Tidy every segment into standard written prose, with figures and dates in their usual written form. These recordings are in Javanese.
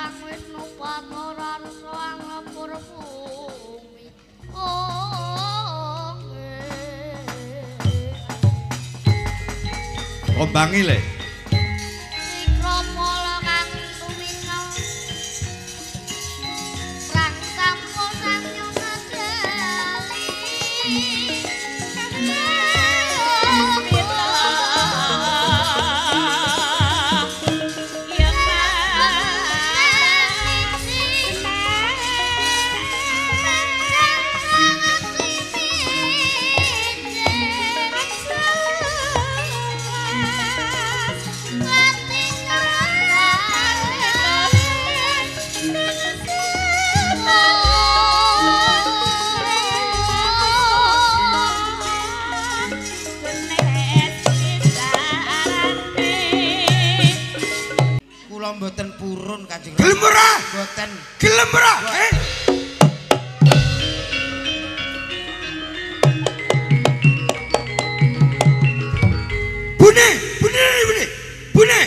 Sang Wisnu Patrarsa anggapur bumi. Kombangi le. Sikramala kang tumingal rangsang sanyo kadali. Kula mboten purun Kanjeng. Gelem ora? Mboten. Gelem ora? Bune, bune.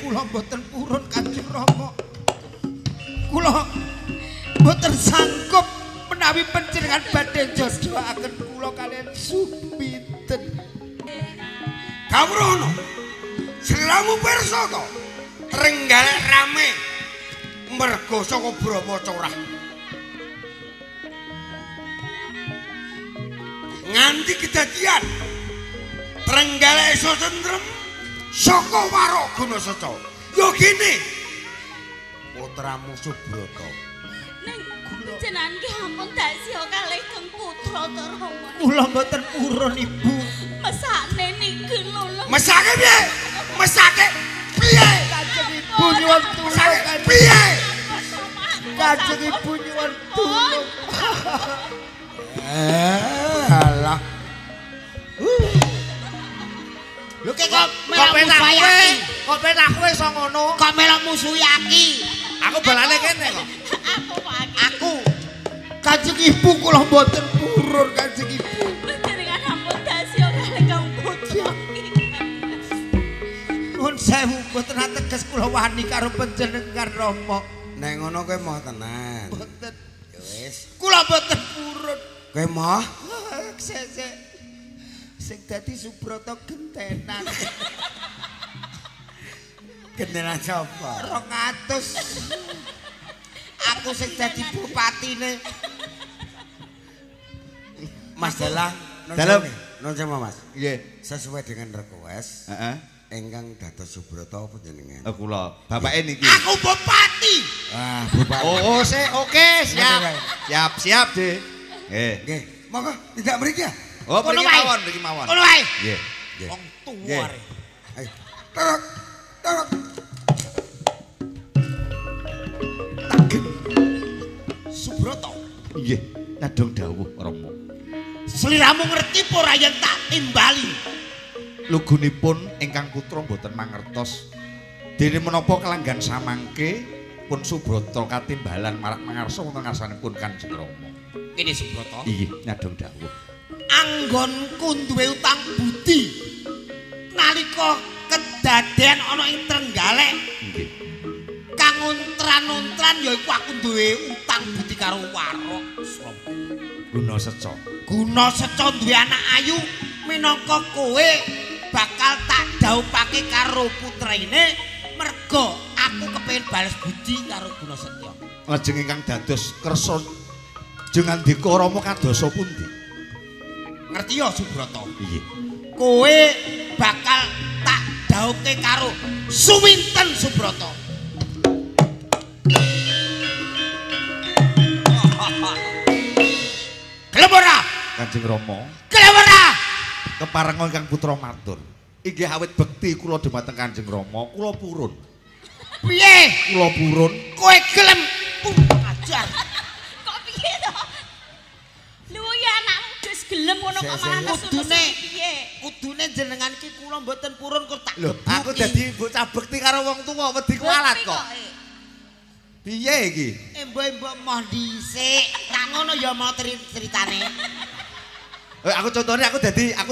Kula mboten purun Kanjeng Rama. Kula mboten sanggup menawi panjenengan badhe jodohaken kula kalian Subinten. Kawruhana. Selamu pirsa to. Trenggalek rame. Merga saka Brama Corah. Nganti kedadian Trenggalek iso tentrem saka Waraguna Seca. Yo gini. Putramu Subrata. Ning jenengan ki ampun dasya kalih teng putra Rama. Kula mboten purun Ibu. Mesake niki lho. Mesake piye? Mesake piye? Kanjeng Ibu nyuwun tulung. Piye? Kanjeng Ibu nyuwun tulung. Alah. Lho kok melok musuhi. Kok penak kowe iso ngono? Kok melok musuhi aki. Aku balane kene kok. Aku Pak. Aku Kanjeng Ibu kula mboten purun Kanjeng Ibu. Jenengan ampun dasya kalih kang putra. Nuwun sewu mboten ateges kula wani karo panjenengan Rama. Nek ngono kowe moh tenan. Mboten. Ya wis. Kula mboten purun. Kowe moh Sing dadi Subrata gentenan. gentenan sapa? 200. Aku sing dadi bupatine. Mas Dalang. Dalem. Non sama Mas. Nggih. Sesuai dengan request. Heeh. Ingkang dados Subrata panjenengan. Oh kula. Bapake niki. Aku bupati. Wah, Bupati. Oh, oke, siap. Siap, Dik. Nggih. Nggih, monggo tidak mriki ya. Oh, Kono mriki wae. mawon. Ngono wae. Nggih. Wong Nggih. tuwa rek. Ayo. Terus. Subrata. Nggih, nadong dawuh Rama. Sliramu ngerti apa ora yen tak timbali? Lugunipun ingkang putra boten mangertos. Dene menapa kelanggan samangke pun Subrata katimbalan marak mangarsa wonten ngarsanipun Kanjeng Rama. Kene Subrata. Nggih, nadong dawuh. Anggonku duwe utang budi. Nalika kedadean ana ing Trenggalek, Nggih. kang untran-untran yaiku aku duwe utang budi karo Warok. Guna Seca. Guna Seca duwe anak ayu minangka kowe bakal tak dhawuhake karo putrine merga aku kepengin bales budi karo Guna Seca. Lajeng ingkang dados kersa jengandika Rama kadosa pundi? Ngerti ya Subrata? Nggih. Kowe bakal tak dhawuhke karo Suwinten Subrata. Gelem ora? Kanjeng Rama Gelem ora? keparenga ingkang putra matur. Inggih awit bekti kula dhumateng Kanjeng Rama, kula purun. Piye? Kula purun. Kowe gelem ajar. Kok piye to? Lho ya anakmu wis gelem ngono kok malah Kudune piye? kudune jenengan ki kula mboten purun kok tak Lho, gebuki. aku dadi bocah bekti karo wong tuwa wedi kualat kok. Piye iki? Mbok moh dhisik. Tak ngono ya mau ceritane. Aku contohnya aku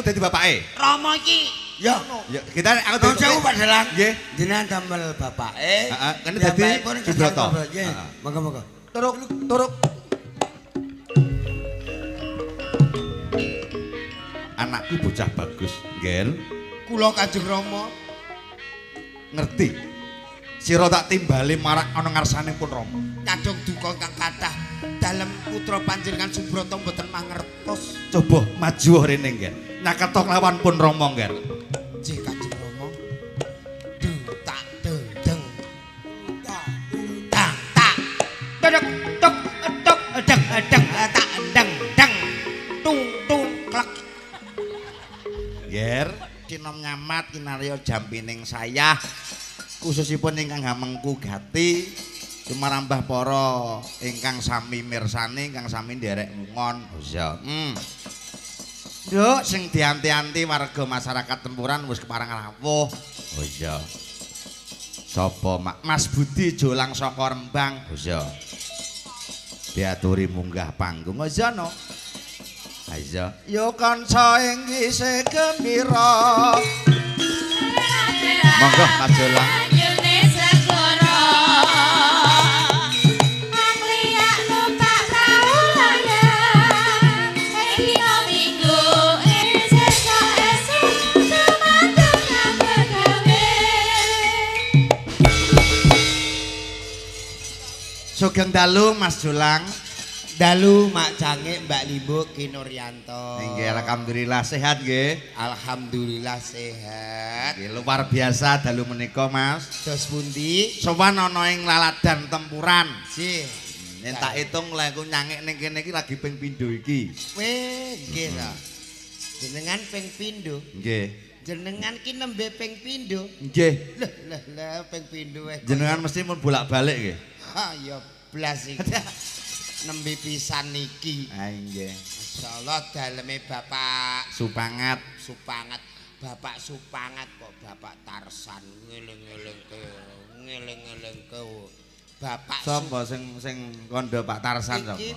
dadi bapake. Rama iki Ya. Ya, kita aku Nuwun sewu Pak Dalang. Nggih. Jenengan damel bapake. Heeh, kene dadi Subroto. Nggih. Heeh. Monggo-monggo. Turuk. Anakku bocah bagus, Nggen. Kula Kanjeng Rama Ngerti. Sira tak timbali marak ana ngarsanipun Rama. kadung duka kang kathah dalem putra panjenengan Subroto mboten mangertos. Coba maju rene, Nggen. Nyaketa lawan pun Rama, Nggen. Nggih Kanjeng Rama. Deng tak deng deng. Tang tak. Dedek tok tok edeng edeng tak endeng deng. Tung tung klek. Nger, kinom nyamat kinarya jampining sayah. Khususipun ingkang hamengku gati dumarambah para ingkang sami mirsani ingkang sami nderek mungon. Ya. Nduk sing dianti-anti warga masyarakat Tempuran wis keparang rawuh. Oh iya. Sapa Mas Budi Jolang saka Rembang. Oh iya. Diaturi munggah panggung. Oh iya no. Ayo, yo kanca ing isih gembira. Monggo Mas Jolang. Sugeng dalu Mas Jolang. Dalu Mak Jange Mbak Limbo Kinuryanto. Nggih, alhamdulillah sehat nggih. Alhamdulillah sehat. Nggih, luar biasa dalu menika Mas. Dos pundi? Sowan ana ing laladan Tempuran. Sih. Yen tak hitung lek aku nyangik ning kene iki lagi ping pindho iki. Weh, nggih ta. Jenengan ping pindho. Nggih. Jenengan ki nembe ping pindho. Nggih. Lah ping pindho wae. Jenengan mesti mun bolak-balik nggih. Ha ya blas iki. Nembe pisan niki. Ha nggih. Masyaallah daleme Bapak Supangat. Bapak Supangat kok Bapak Tarsan ngeling-elingke. Bapak Sapa sing kandha Pak Tarsan sapa? iki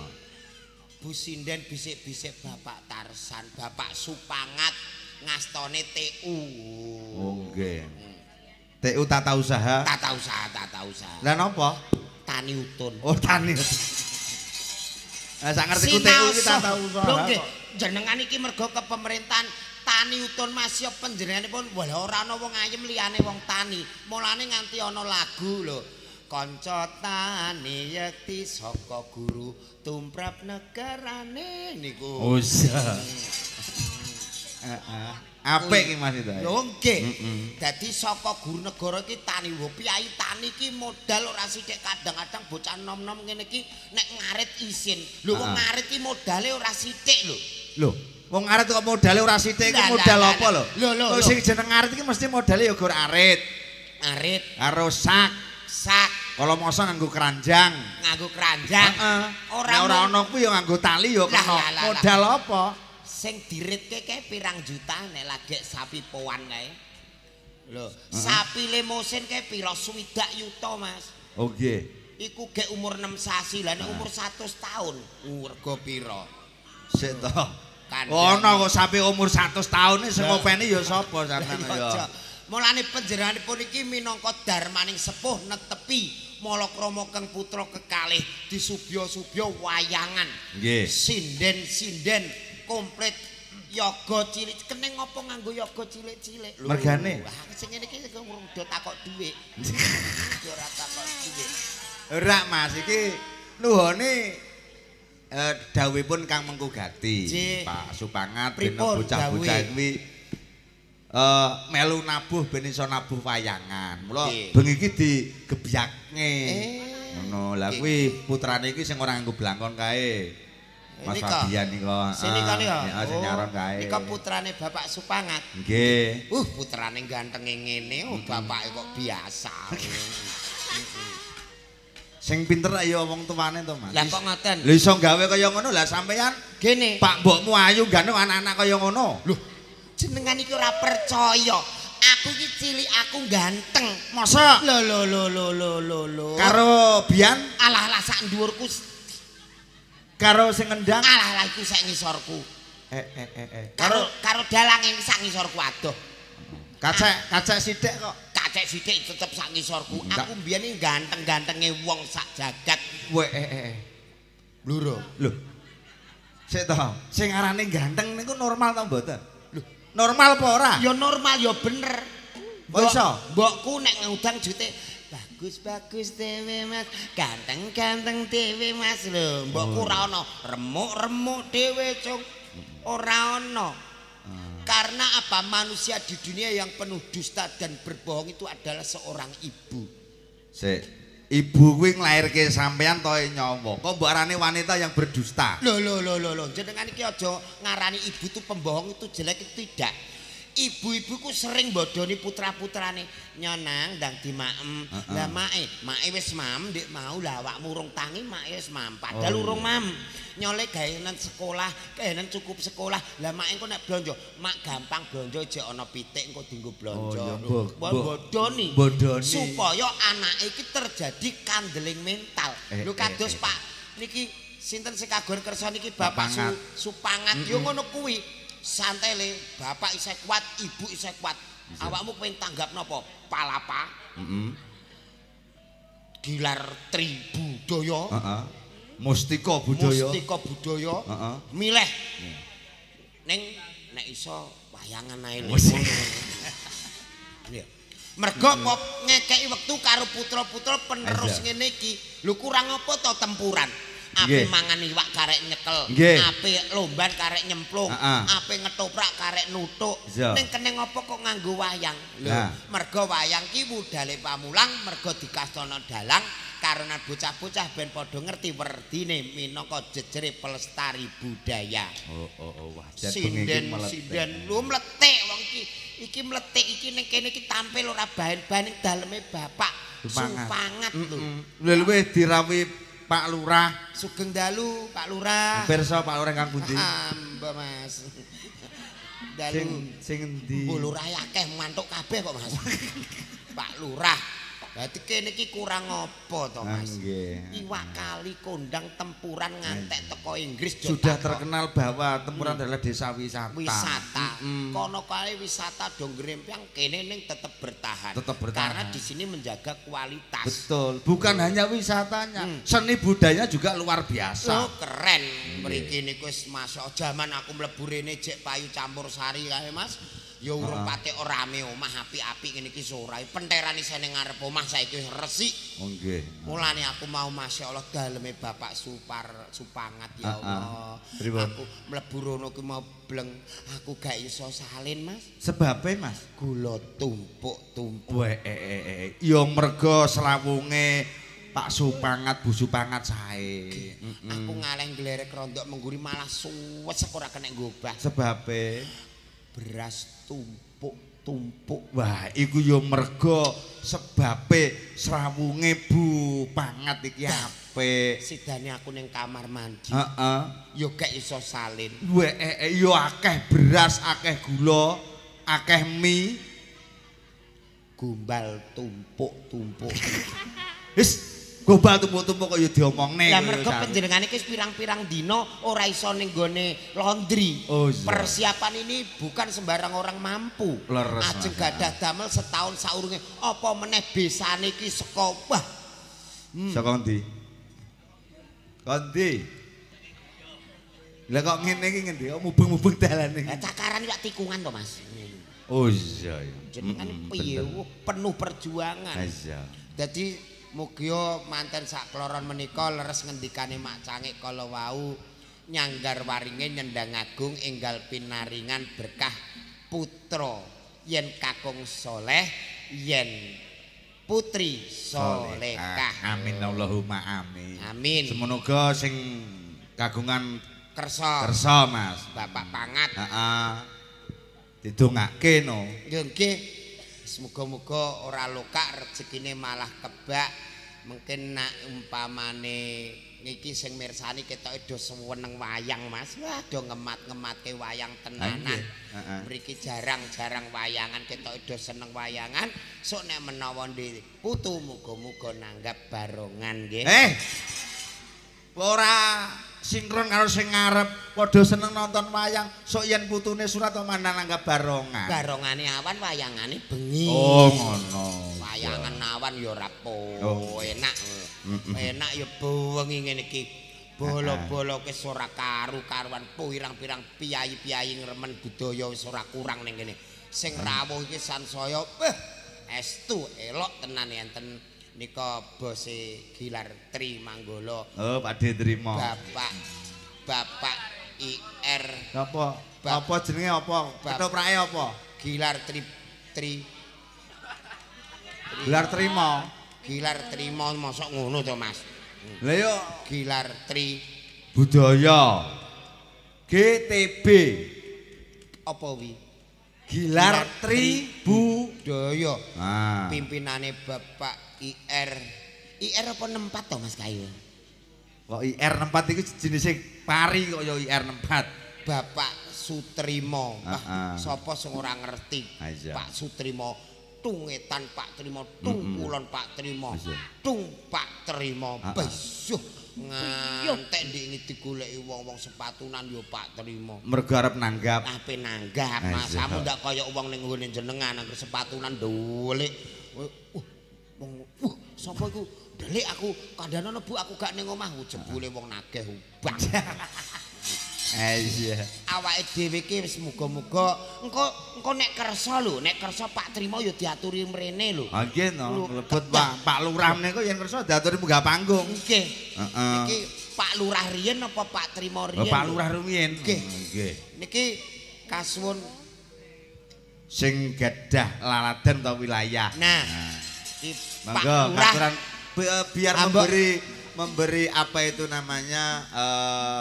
Bu Sinden bisik-bisik Bapak Tarsan, Bapak Supangat ngastone TU. Oh nggih. TU Tata Usaha. Tata usaha. Lah napa? Tani utun. Oh tani. Lah sak ngerti ku TU iki Tata Usaha. Lho nggih, jenengan iki mergo kepemerintahan tani utun Mas ya panjenenganipun wala ora ana wong ayem liyane wong tani. Mulane nganti ana lagu lho. Kanca tani yekti saka guru tumrap negarane niku. Oh iya. Heeh. Apik iki Mas itu. Lho nggih. Dadi saka guru negara iki tani wo piyai tani iki modal ora sithik kadang-kadang bocah nom-nom ngene iki nek ngarit isin. Lho wong ngarit iki modale ora sithik lho. Lho, wong ngarit kok modale ora sithik iki modal apa lho? Lho. Sing jeneng ngarit iki mesti modale ya gur arit. Arit, Karo sak. Kalau masa nganggo keranjang. nganggo keranjang. Heeh. Ora ana kuwi ya nganggo tali ya kena. Lah. Modal apa? Sing diritke kae pirang juta nek lagi sapi powan kae. Lho, sapi lemosin kae pira 60 yuta, Mas. Oh nggih. Iku gek umur 6 sasi, lah nek umur 100 tahun, rega pira? Sik to. Ono kok sapi umur 100 tahun sing ngopeni ya sapa sampean ya. Mulane panjenenganipun iki minangka darmaning sepuh netepi Malakrama kang putra kekalih disubya-subya wayangan. Nggih. Sinden komplit yoga cilik. Keneng apa nganggo yoga cilik-cilik? Mergane. Sing ngene iki udah takok dhuwit. Ora takok dhuwit. Ora Mas iki nuhone dawuhipun Kang Mengku Gati. Pak Supangat ben bocah-bocah kuwi melu nabuh ben iso nabuh wayangan. Mula bengi iki digebyakne. Ngono. Lah kuwi putrane iki sing ora nganggo blangkon kae. Mas Fabian nika. Sini kali ya. Heeh, sing nyaron kae. Nika putrane Bapak Supangat. Nggih. Putrane gantenge ngene, bapake kok biasa. Sing pinter ya wong tuane to, Mas. Lah kok ngoten? Lha iso gawe kaya ngono lah sampean. Gene. Pak mbokmu ayu gandeng anak-anak kaya ngono. Lho, jenengan iki ora percaya. Aku iki cilik aku ganteng. Masa? Lho. Karo Bian, Alah sak dhuwurku. karo sing ngendang. Alah iku sak ngisorku. Karo Karo dalang iki sak ngisorku adoh. Kacek sithik kok. Kacek sithik tetep sak ngisorku. Enggak. Aku mbiyen iki ganteng-gantenge wong sak jagat. Lho. Sik to, sing arane ganteng niku normal ta mboten? Lho, normal apa ora? Ya normal ya bener. Oh iso? Mbokku nek ngundang jute bagus dhewe Mas, ganteng dhewe Mas lho. Mbokku ora ana remuk dhewe, Cung. Ora ana. Karena apa? Manusia di dunia yang penuh dusta dan berbohong itu adalah seorang ibu. Sik. Ibu kuwi nglairke sampean to nyawa. Kok mbok arane wanita yang berdusta? Loh. Jenengan iki aja ngarani ibu itu pembohong itu jelek itu tidak. Ibu-ibuku sering bodoni putra-putrane. Nyonang ndang dimaem. Lah mae wis mam ndek mau lah awakmu urung tangi mae wis mam. Padahal urung mam. Nyole gawean sekolah, gawean cukup sekolah. Lah mae engko nek blonjo, mak gampang blonjo jek ana pitik engko dienggo blonjo. Bodoni. Supaya anake iki terjadi kandeling mental. Lho kados Pak niki sinten sing kagungan kersa niki Bapak Supangat. Yo ngono kuwi. Santai le, bapak isih kuat, ibu isih kuat. Awakmu pengen tanggap napa? Palapa. Gilar Tribudaya. Mustika budaya. Milih. Ning nek iso wayangan ae lho. Mergo kok ngekeki wektu karo putra-putra penerus ngene iki. Lho kurang apa to tempuran? Ape mangan iwak karek nyekel, ape lomban karek nyemplung, ape ngetoprak karek nutuk. Ning keneng apa kok nganggo wayang? Lho, mergo wayang ki budale pamulang, mergo dikastana dalang karena bocah-bocah ben padha ngerti werdine minangka jejere pelestari budaya. Wah, sinden lho mletik wong iki mletik iki ning kene iki tampil ora bahan-bahan ning daleme Bapak Supangat lho. Lha luwih dirawi Pak Lurah. Sugeng dalu Pak Lurah. Pirsa Pak Lurah kang pundi? Mbak Mas. Dalu sing endi? Bu Lurah akeh mantuk kabeh kok Mas. Pak Lurah. Berarti kene iki kurang apa to Mas? Iwak kali kondang tempuran ngantek teko Inggris sudah terkenal bahwa tempuran adalah desa wisata. Kono kali wisata do grempyang kene ning tetep bertahan. Karena di sini menjaga kualitas. Betul. Bukan hanya wisatanya, seni budaya juga luar biasa. Oh, keren. Mriki niku wis masuk zaman aku mlebu rene jek payu campur sari kae Mas. Ya urung patek rame omah apik-apik ngene iki sorai. Penteran isine ngarep omah saiki wis resik. Oh nggih. Mulane aku mau masyaallah daleme Bapak Supangat ya Allah. Aku mlebu rono ki mau bleng, aku gak iso salin Mas. Sebabe Mas? Gula tumpuk-tumpuk. Ya mergo selawunge Pak Supangat, Bu Supangat sae. Aku ngaleh nglerek rondok mengguri malah suwes ora kena ngobah. Sebabe beras tumpuk-tumpuk. Wah, iku ya mergo sebabe srawunge Bu Pangat iki apik. Sidane aku ning kamar mandi. Ya gak iso salin. Ya akeh beras, akeh gula, akeh mie, gombal tumpuk-tumpuk. Wis gombal tumpuk-tumpuk kok ya diomongne. Lah mergo panjenengan iki pirang-pirang dina ora iso ning gone laundry. Persiapan ini bukan sembarang orang mampu. Ajeng gadah damel setahun saurunge. Apa meneh besane iki saka wah. Saka ndi? Kondi. Lah kok ngene iki ngendi? Mubeng-mubeng dalan iki. Cakaran iki tikungan to, Mas. Oh iya. Jenengan piye penuh perjuangan. Iya. Dadi mugia manten sak kloron menika leres ngendikane Mak Cangik kala wau nyanggar waringe nyendang agung enggal pinaringan berkah putra yen kakung soleh yen putri solehah. Amin Allahumma amin. Amin. Semoga sing kagungan kersa Mas Bapak Pangat. Didongake no. Nggih. Semoga-moga ora lokak rezekine malah kebak. Mungkin nak umpamane niki sing mirsani ketoke do seneng wayang Mas. Wah do ngemat-ngematke wayang tenanan. Mriki jarang-jarang wayangan ketoke do seneng wayangan. Sok nek menawa ndi putu muga-muga nanggap barongan nggih. Ora sinkron karo sing ngarep padha seneng nonton wayang sok yen putune surat mandan anggap barongan. Barongane awan wayangane bengi. Oh ngono. Wayangan awan ya ora enak. Enak ya bengi ngene iki. Bolo-bolo wis ora karu-karuan pirang-pirang piyayi-piyayi ngremen budaya wis ora kurang ning kene. Sing rawuh iki sansaya estu elok tenan enten nika bose Gilar Tri Manggala. Oh, Pakde trima. Bapak IR. Apa? Apa jenenge apa? Ketoprake apa? Gilar Tri Gilar trima. Gilar Trima mosok ngono to, Mas. Lah yo Gilar Tri budaya. GTB. apa wi? Gilar Tribudaya. Ah. Pimpinane Bapak IR. IR apa 64 to Mas Kayu? Kok IR 64 iku jenise pari kok ya IR 64. Bapak Sutrimo. Sapa sing ora ngerti? Pak Sutrimo, tungetan Pak Trimo, tungkulon Pak Trimo, tung Pak Trimo. Besuh ngantek ndek digoleki wong-wong sepatunan yo Pak Trimo. Mergo arep nanggap. Ape nanggap, Mas. Kamu ndak kaya wong ning nggone jenengan angger sepatunan dolik. Wong sapa iku? Delik aku kandhane Bu aku gak ning omah jebule wong nageh ubang. Iya. Awake dhewe iki wis muga-muga engko nek kersa lho, nek kersa Pak Trimo ya diaturi mrene lho. Ha nggih no, mlebet Pak Lurah niku yen kersa diaturi munggah panggung. Nggih. Niki Pak Lurah riyen apa Pak Trimo riyen? Pak Lurah riyen. Nggih. Niki kasuwun sing gadah laladan ta wilayah. Nah, iki Pak Lurah biar memberi apa itu namanya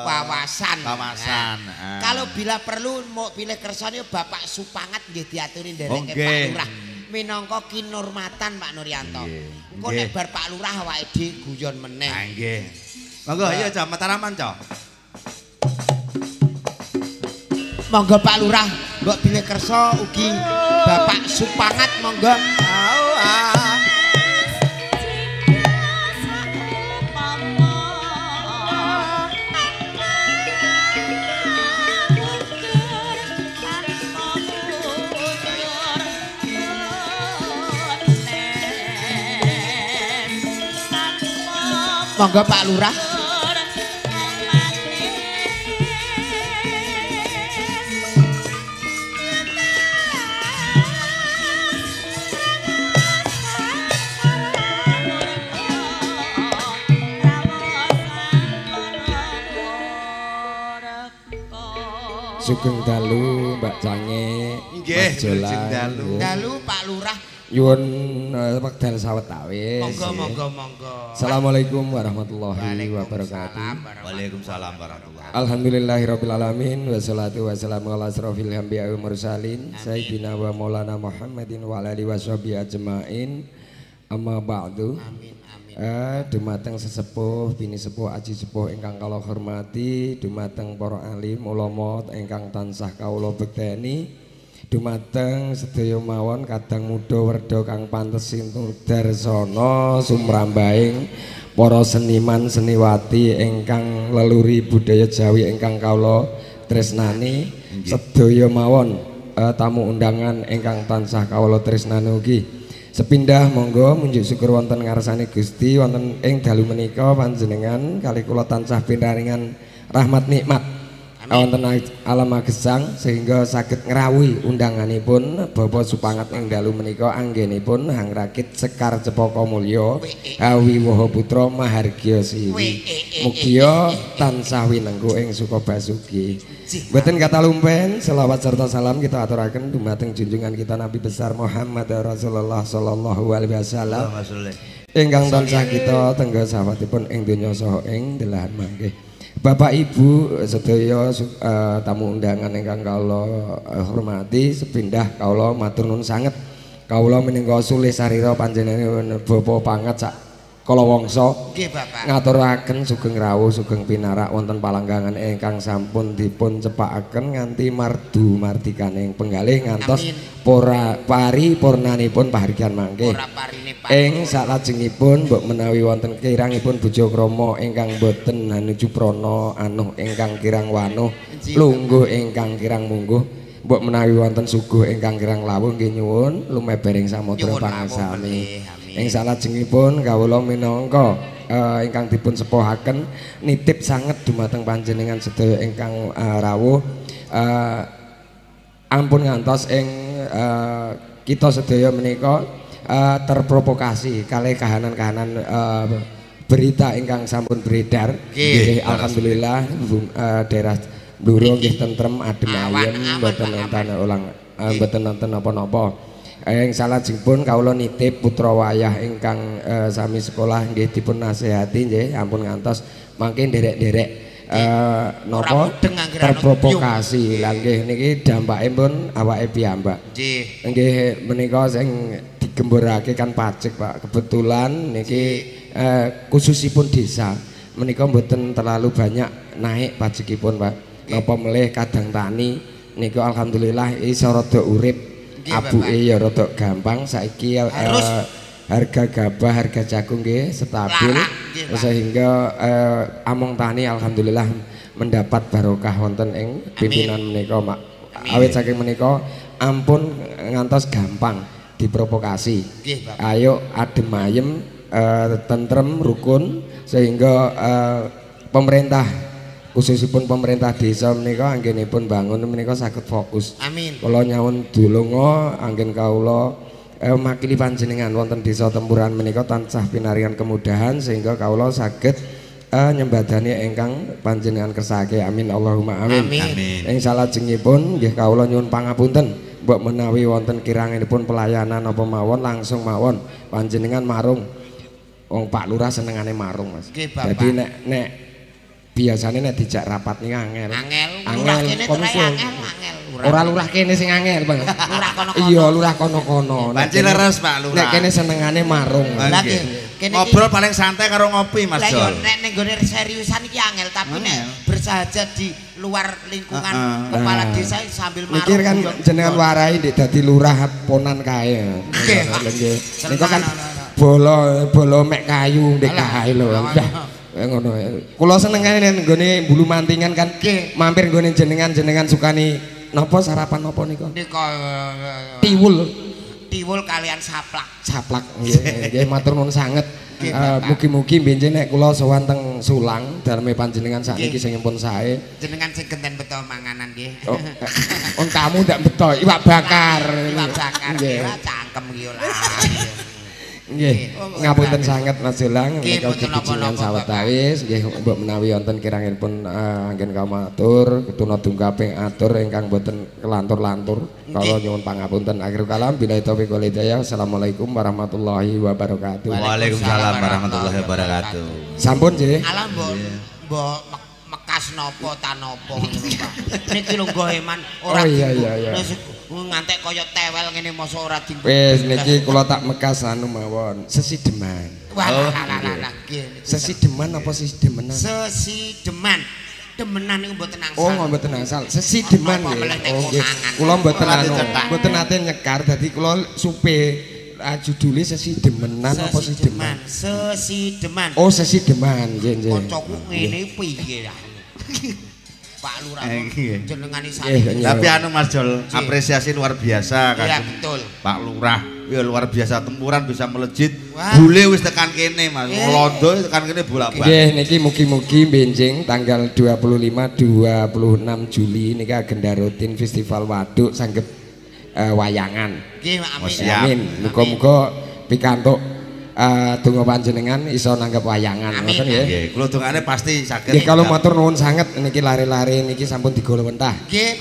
wawasan. Nah. Kalau bila perlu mau pilih kersane Bapak Supangat nggih diaturi ndereke Pak Lurah. Minangka kinurmatan Pak Nuryanto. Engko nek bar Pak Lurah awake dhewe guyon meneh. Ha nggih. Monggo ayo Cak Mataraman Cak. Monggo Pak Lurah mbok pilih kersa ugi Bapak Supangat monggo. Monggo Pak Lurah. Sugeng dalu Mbak Cange. Nggih, sugeng dalu. Dalu Pak Lurah. Nyuwun wekdal sawetawis. Monggo. Assalamualaikum warahmatullahi wabarakatuh. Waalaikumsalam warahmatullahi. Alhamdulillahirabbil alamin wassalatu wassalamu ala asrofil anbiya'i wal mursalin sayyidina wa maulana Muhammadin wa ala alihi washabihi ajmain. Amma ba'du. Amin. Dumateng sesepuh bini sepuh aji sepuh ingkang kula hormati, dumateng para alim ulama ingkang tansah kawula bekteni, dumateng sedaya mawon kadang muda werda kang pantes sintudarsana sumrambahing para seniman seniwati ingkang leluri budaya Jawi ingkang kawula tresnani, sedaya mawon tamu undangan ingkang tansah kawula tresnani ugi. Sepindah monggo munjuk syukur wonten ngarsane Gusti wonten ing dalu menika panjenengan kali kula tansah pinaringan rahmat nikmat wonten alam gesang sehingga saged ngrawuhi undanganipun Bapak Supangat ing dalu menika anggenipun Hang Rakit Sekar Cepaka Mulya Hawi Woho Putra Mahargya Siwi. Mugia tansah winengku ing suka basuki. Mboten kata lumpen, selawat serta salam kita aturaken dumateng junjungan kita Nabi besar Muhammad Rasulullah sallallahu alaihi wasallam. Ingkang tansah kita tengga sahabatipun ing donya saha ing delahan mangke. Bapak Ibu sedaya tamu undangan ingkang kawula hormati, sepindah kawula matur nuwun sanget. Kawula menika sulih sarira panjenengan bapa pangat sak kala wangsa Nggih, Bapak. ngaturaken sugeng rawuh sugeng pinarak wonten palanggangan ingkang sampun dipun cepakaken nganti mardu mardikaning penggalih ngantos paripurnanipun pahargyan mangke. Ora parine Pak. Ing salajengipun mbok menawi wonten kirangipun bojo krama ingkang boten hanuju prana anuh ingkang kirang wanuh lungguh ingkang kirang mungguh mbok menawi wonten suguh ingkang kirang lawuh nggih nyuwun lumebering samudra pangasami. Ing salajengipun kawula minangka ingkang dipun sepuhaken nitip sanget dumateng panjenengan sedaya ingkang rawuh ampun ngantos ing kita sedaya menika terprovokasi kalih kahanan-kahanan berita ingkang sampun beredar. Nggih alhamdulillah daerah Bluro nggih tentrem adem ayem mboten enten ulang mboten enten napa-napa. Ing salajengipun kawula nitip putra wayah ingkang sami sekolah nggih dipun nasihati nggih ampun ngantos mangke nderek-nderek napa terprovokasi. Lah nggih niki dampake pun awake piyambak. Nggih menika sing digembirake kan pajak Pak. Kebetulan niki khususipun desa menika mboten terlalu banyak naik pajakipun Pak. Napa melih kadang tani niku alhamdulillah iso rada urip, abuke ya rada gampang. Saiki harga gabah, harga jagung nggih stabil sehingga among tani alhamdulillah mendapat barokah wonten ing pimpinan menika Mak. Awit saking menika ampun ngantos gampang diprovokasi. Ayo adem ayem tentrem rukun sehingga pemerintah khususipun pemerintah desa menika anggenipun bangun menika saged fokus. Amin. Kula nyuwun dulunga anggen kawula makili panjenengan wonten desa Tempuran menika tansah pinarian kemudahan sehingga kawula saged nyembadani ingkang panjenengan kersake. Amin Allahumma amin. Ing salajengipun nggih kawula nyuwun pangapunten mbok menawi wonten kiranganipun pelayanan apa mawon langsung mawon panjenengan marung. Wong Pak Lurah senengane marung Mas. Jadi nek biasane nek dijak rapat ning angel. Lurah kene angel. Ora lurah kene sing angel, Bang. Lurah kono-kono. Iya, lurah kono-kono. Banci leres Pak Lurah. Nek kene senengane marung. Lah nggih, kene ngobrol paling santai karo ngopi Mas Jol. Lah yo nek ning gone seriusan iki angel, tapi nek bersahaja di luar lingkungan kepala desa sambil marung. Mikir kan jenengan warai ndek dadi lurah ponan kae. Nggih. Nika kan bolo mek kayu ndek kae lho. Ngono. Kula senengane nggone Bulu Mantingan kan mampir nggone jenengan sukani napa sarapan napa nika? Nika tiwul kalian saplak. Nggih matur nuwun sanget. Mugi-mugi benjing nek kula sowan teng Sulang daleme panjenengan sakniki sing pun sae. Jenengan sing genten beto manganan nggih. On kamu ndak beto iwak bakar. Nggih. Cangkem iki lah. Nggih, ngapunten sanget Mas Jolang menika kibijingan sawetawis nggih mbok menawi wonten kirangipun anggen kamatur ketuna tungkaping atur ingkang boten kelantur-lantur kala nyuwun pangapunten akhir kalam billahi taufiq wal hidayah. Assalamualaikum warahmatullahi wabarakatuh. Waalaikumsalam warahmatullahi wabarakatuh. Sampun nggih. Alah mbok mekas napa ta napa ngono Pak. Niki lho goeman ora. Oh iya. Ngantek kaya tewel ngene mosok ora di. Wis niki kula tak mekas anu mawon, sesideman. Wah, sesideman apa sesidemenan? Sesideman. Demenan niku mboten angsal. Oh, mboten angsal. Sesideman nggih. Oh nggih. Kula mboten anu, mboten nate nyekar dadi kula supe judule sesidemenan apa sesideman? Sesideman. Oh, sesideman. Nggih. Kancaku ngene piye ya? Pak Lurah jenengane sakit. Tapi anu Mas Jol, apresiasi luar biasa kan. Iya betul. Pak Lurah, ya luar biasa Tempuran bisa melejit. Bule wis tekan kene Mas. Londo tekan kene bolak-balik. Nggih, niki mugi-mugi benjing tanggal 25 26 Juli niki agenda rutin Festival Waduk sanggep wayangan. Nggih, amin. Muga-muga pikantuk donga panjenengan iso nanggep wayangan ngoten nggih. Nggih, kula dongane pasti saged. Nggih, kalau matur nuwun sanget niki lare-lare niki sampun digolo wentah.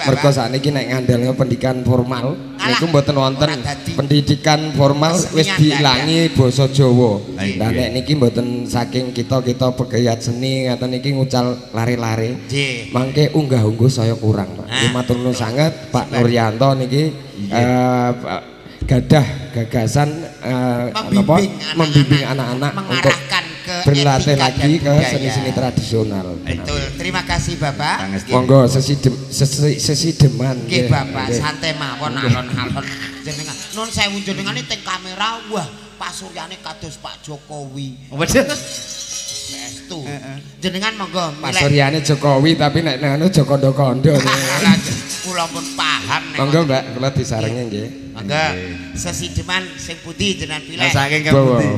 Mergo sakniki nek ngandalke pendidikan formal niku mboten wonten pendidikan formal wis diilangi basa Jawa. Lah nek niki mboten saking kita-kita pegayat seni ngaten niki ngucal lare-lare. Mangke unggah-ungguh saya kurang, Pak. Nggih matur nuwun sanget Pak Nuryanto niki gadah gagasan membimbing anak-anak untuk mengarahkan ke berlatih etika lagi dan ke budaya. seni-seni tradisional. Betul. Terima kasih Bapak. Monggo sesi deman. Nggih Bapak, santai mawon alon-alon jenengan. Nun sewu jenengane teng kamera, wah pasuryane kados Pak Jokowi. Waduh. Estu. Jenengan monggo Mas Suryane Jokowi tapi nek anu Jokondo-kondo. Kula pun paham nek. Monggo Mbak, kula disarengi nggih. Monggo sesi deman sing pundi jenengan pilih. Saking kepundi.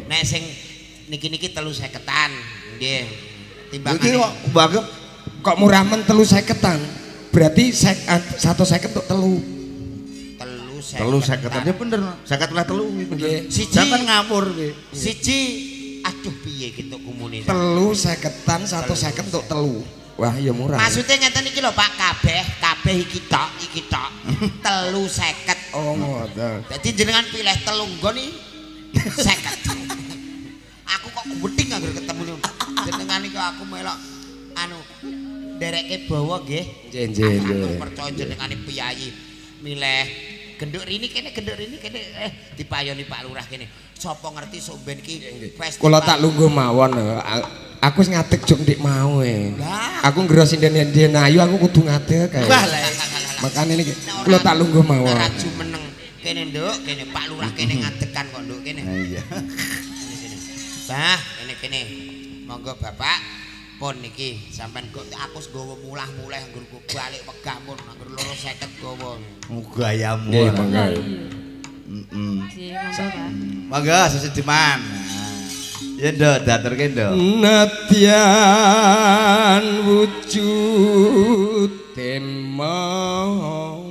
Nek sing niki-niki 350-an nggih. Iki Timbangane kok mbagem Kok murah men 350-an. Berarti 150 untuk telu. 350 ya bener. 53 bener. Siji. Sampeyan ngawur kuwi. Siji aduh piye gitu kumune. 350-an 150 untuk telu. Wah, ya murah. Maksudnya ngeten iki lho Pak, kabeh iki tok 350. Oh, ngoten. Dadi jenengan pilih telunggon iki 50. Aku kok gubedhing anggere ketemu jenengan iki aku melok anu dereke bawa nggih. Nggih. Percaya jenengane piyayi milih genduk rini kene dipayoni Pak Lurah kene. Sapa ngerti sok ben iki festival. Kula tak lungguh mawon. Aku wis ngadeg jok ndik mau Lah. Aku nggero sinden-sinden ayu aku kudu ngadeg kae. Wah lah. Makane niki kula tak lungguh mawon. Ora jumeneng kene nduk, kene Pak Lurah kene ngadegan kok nduk kene. Iya. Bah, kene. Monggo Bapak pun niki sampean kok aku nggawa mulah-muleh anggur balik wegah pun anggur 250 gawa. Mugayamu. Nggih, monggo. Heeh. Nggih, monggo Pak. Monggo sesidiman. Ya nduk diaturke nduk. Nadyan wujud temong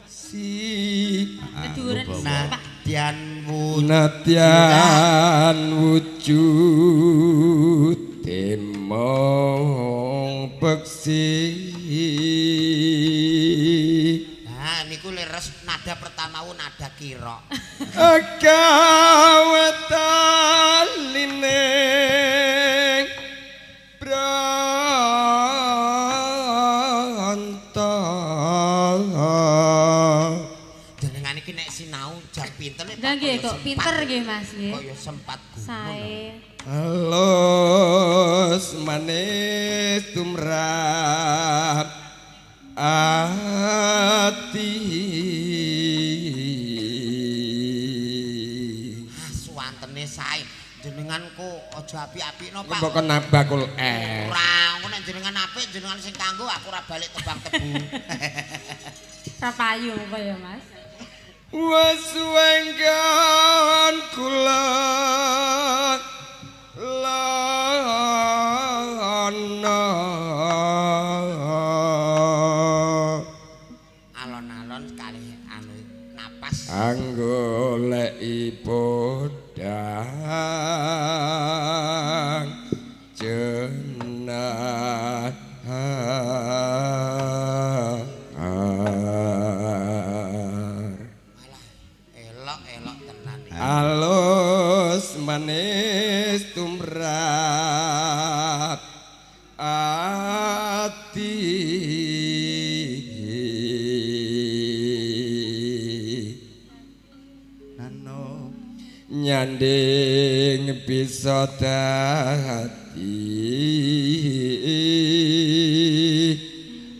si Keduren Pak. Nadyan wujud temong peksi. Nah, niku leres nada pertama nada kira. Agawetanine branta. Jenengan iki nek sinau jam pinten Lah nggih kok pinter nggih Mas nggih. Kok ya sempat gumun. Sae. Halus manis tumrap ati. Suwantene sae. Jenengan kok aja apik-apikno Pak. Mbok kon bakul Ora, engko nek jenengan apik jenengan sing kanggo aku ora balik tebang tebu. Rapayu kaya Mas. Wes wenggan kula lana. Alon-alon kali anu napas. Anggo leki podang jenah. Elok-elok tenan iki. Alus manis tumrap ati. Nano Nyanding bisa dadi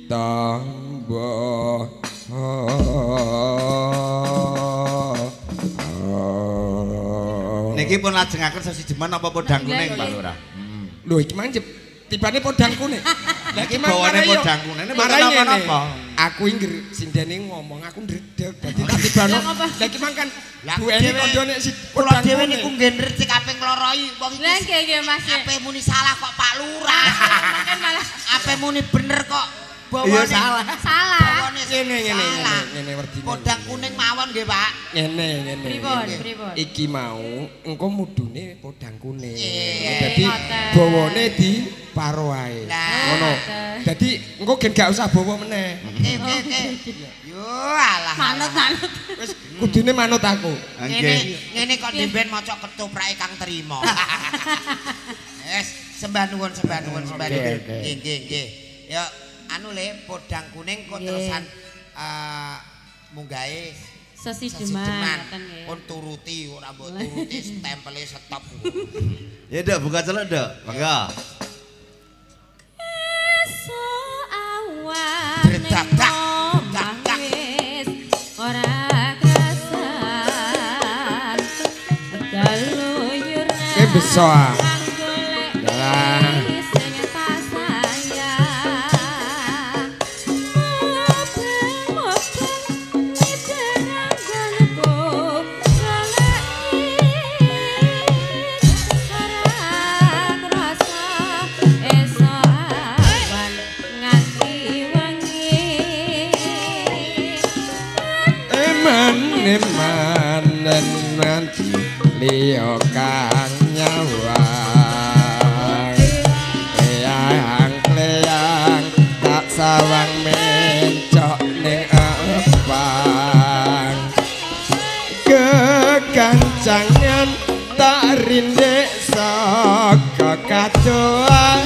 tambah. niki pun lajengaken sesidiman apa podang kuning Pak Lurah? Lho iki manjep tibane podang kuning. Lah iki bawane podang kuning ini mboten napa-napa. Aku iki sindene ngomong aku ndredeg dadi tak tibano. Lah iki mangkan duweni kondo nek si Kula podang dhewe kuning. niku nggih ngerti kaping loroi wong iki. Lah nggih nggih Mas. Ape muni salah kok Pak Lurah. Kan malah Ape muni bener kok Iya bawane. salah. salah. Bawane Ngene werdine. Podang kuning mawon nggih Pak. Ngene. Pripun? Iki mau engko mudune podang kuning. Iya. Dadi Ngoten. bawane di paro ae. Lah. Ngono. Dadi engko gen gak usah bawa meneh. Yo alah. Manut. Wis kudune manut aku. Ngene kok dimben maca ketuprake Kang Trima. Wes sembah nuwun. Nggih. Ya anu le podang kuning kok Nggih. terusan munggahe Sesideman ngoten nggih. Pun turuti ora mbok turuti stempele stop. Ya Dok, buka celuk Dok. Monggo. Esuk awan Dredak-dak, omah wis ora krasan. Galuyur bisa ah. golek Lah. sing tak sayang. Mobeng-mobeng niterang golekku goleki. Ora krasa esuk awan nganti wengi. Eman nanti liya kang nyawang kleyang tak sawang mencok ning apang kekancangan tak rindek saka kadoan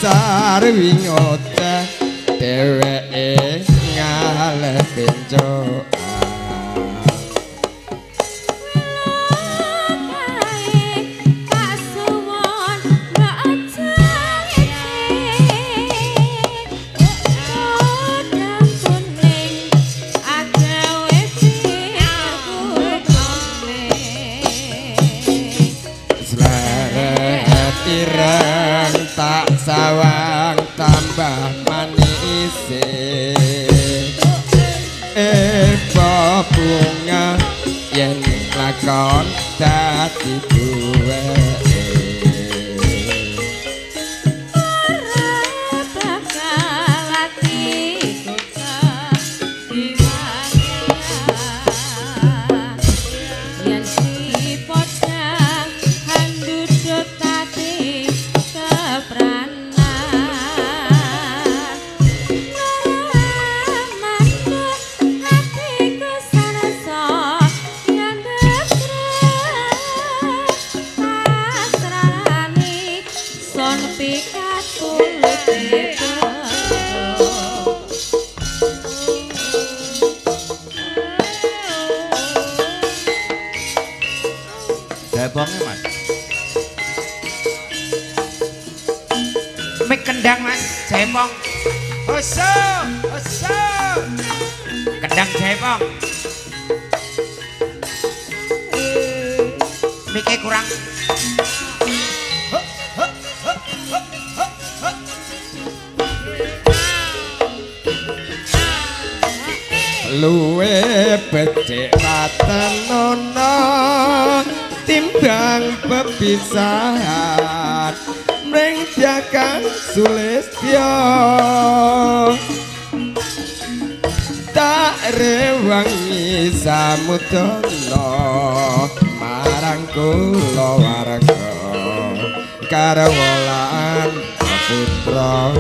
sarwi ngoteh dheweke ngaleh benjokan ireng tak sawang tambah manis bunga yen lakon dadi duweke bakal atiku yen si podang handudut tati kepranan naramanku hatiku sarasa yen pasrani son pikat kulite Jabonge Mas. Mik kendang Mas, Jaipong. Oso, oso. Kendang Jaipong. Mike kurang. luwe becik patenono timbang pepisahan mring jakang sulistya tak rewangi samudana marang kula warga karawalan putra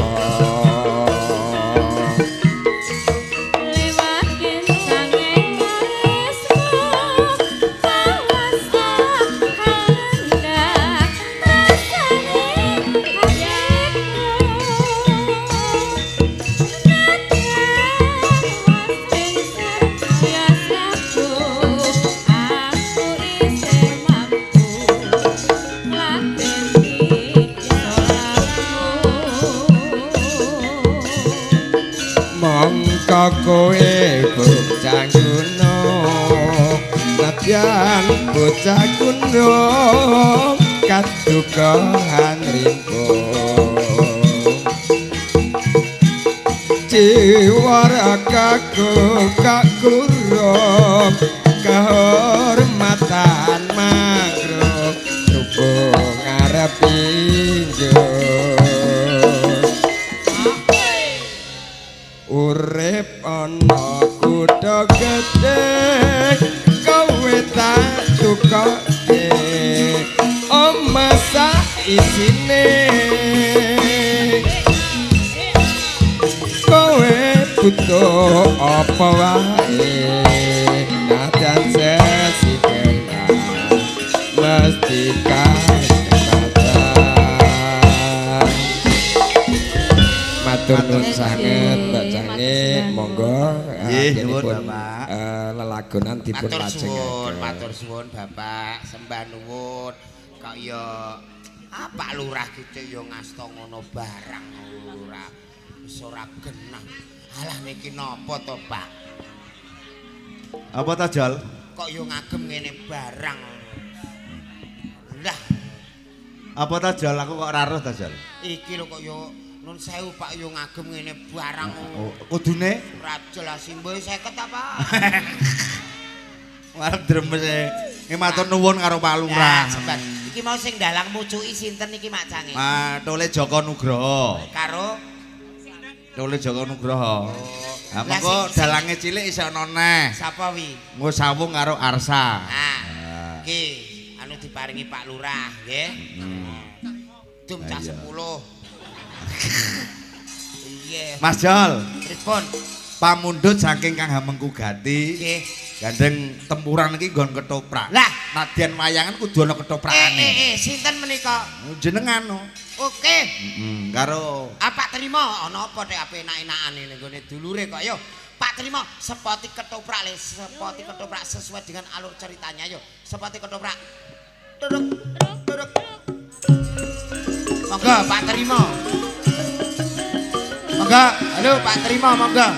mongko kowe bocah kuno nadyan bocah kuno kadukahan rimpo jiwara kakurum kehormatan makro tubuh ngarep injur urip ana kutha gedhe kowe tak tukoke omah sak isine kowe butuh apa wae najan sesikenah mesti matur nuwun sanget Mbak Cange monggo Nggih, nuwun, pun Bapak. lelagonan dipun lajengaken. Matur suwun Bapak, sembah nuwun. Kok ya Pak Lurah gitu ya ngasta ngono barang ora wis ora genah. Alah niki napa to, Pak? Apa ta, Jol? Kok yo ngagem ngene barang. Lah, Apa ta, Jol? Aku kok ora roh ta, Jol? iki lho kok yo nun sewu Pak yo ngagem ngene barang. Oh, kudune Ora jelas simboe 50 apa? arep dremes e. Matur nuwun karo Pak Lurah. Sebat. Iki mau sing dalang mucuki sinten iki macange? Tole Joko Nugroho. Karo Tole Joko Nugroho. Lah Lah, mengko sing- dalange cilik isih ana neh. sapa wi? Nggo sawung karo Arsa. Iki anu diparingi Pak Lurah, nggih. Dum cah 10. Iya. Mas Jol, Pripun? pamundhut saking Kang Hamengku Gati. Nggih. Gandeng tempuran iki nggon ketoprak. Lah. Nadyan wayangan kudu ana ketoprakane. Sinten menika? Jenengan no. Oke. Karo Pak Trima ana apa nek ape enak-enakane ning gone dulure kok yo. Pak Trima sepoti ketoprak le, sepoti ketoprak sesuai dengan alur ceritanya yo. Sepoti ketoprak. Duduk, duduk. Monggo Pak Trima. Monggo, halo Pak Trima, monggo.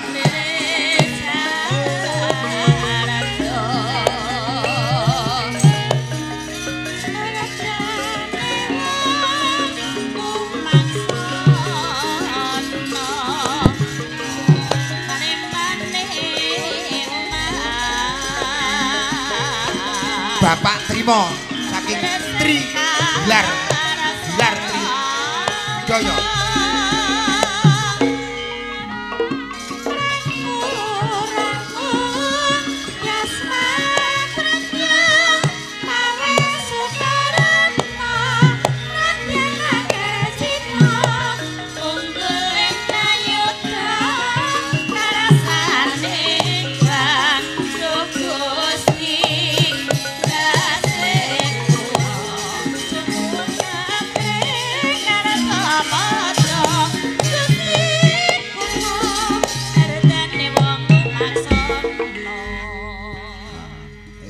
Bapak Trima saking Tri Gilar Tri Jaya.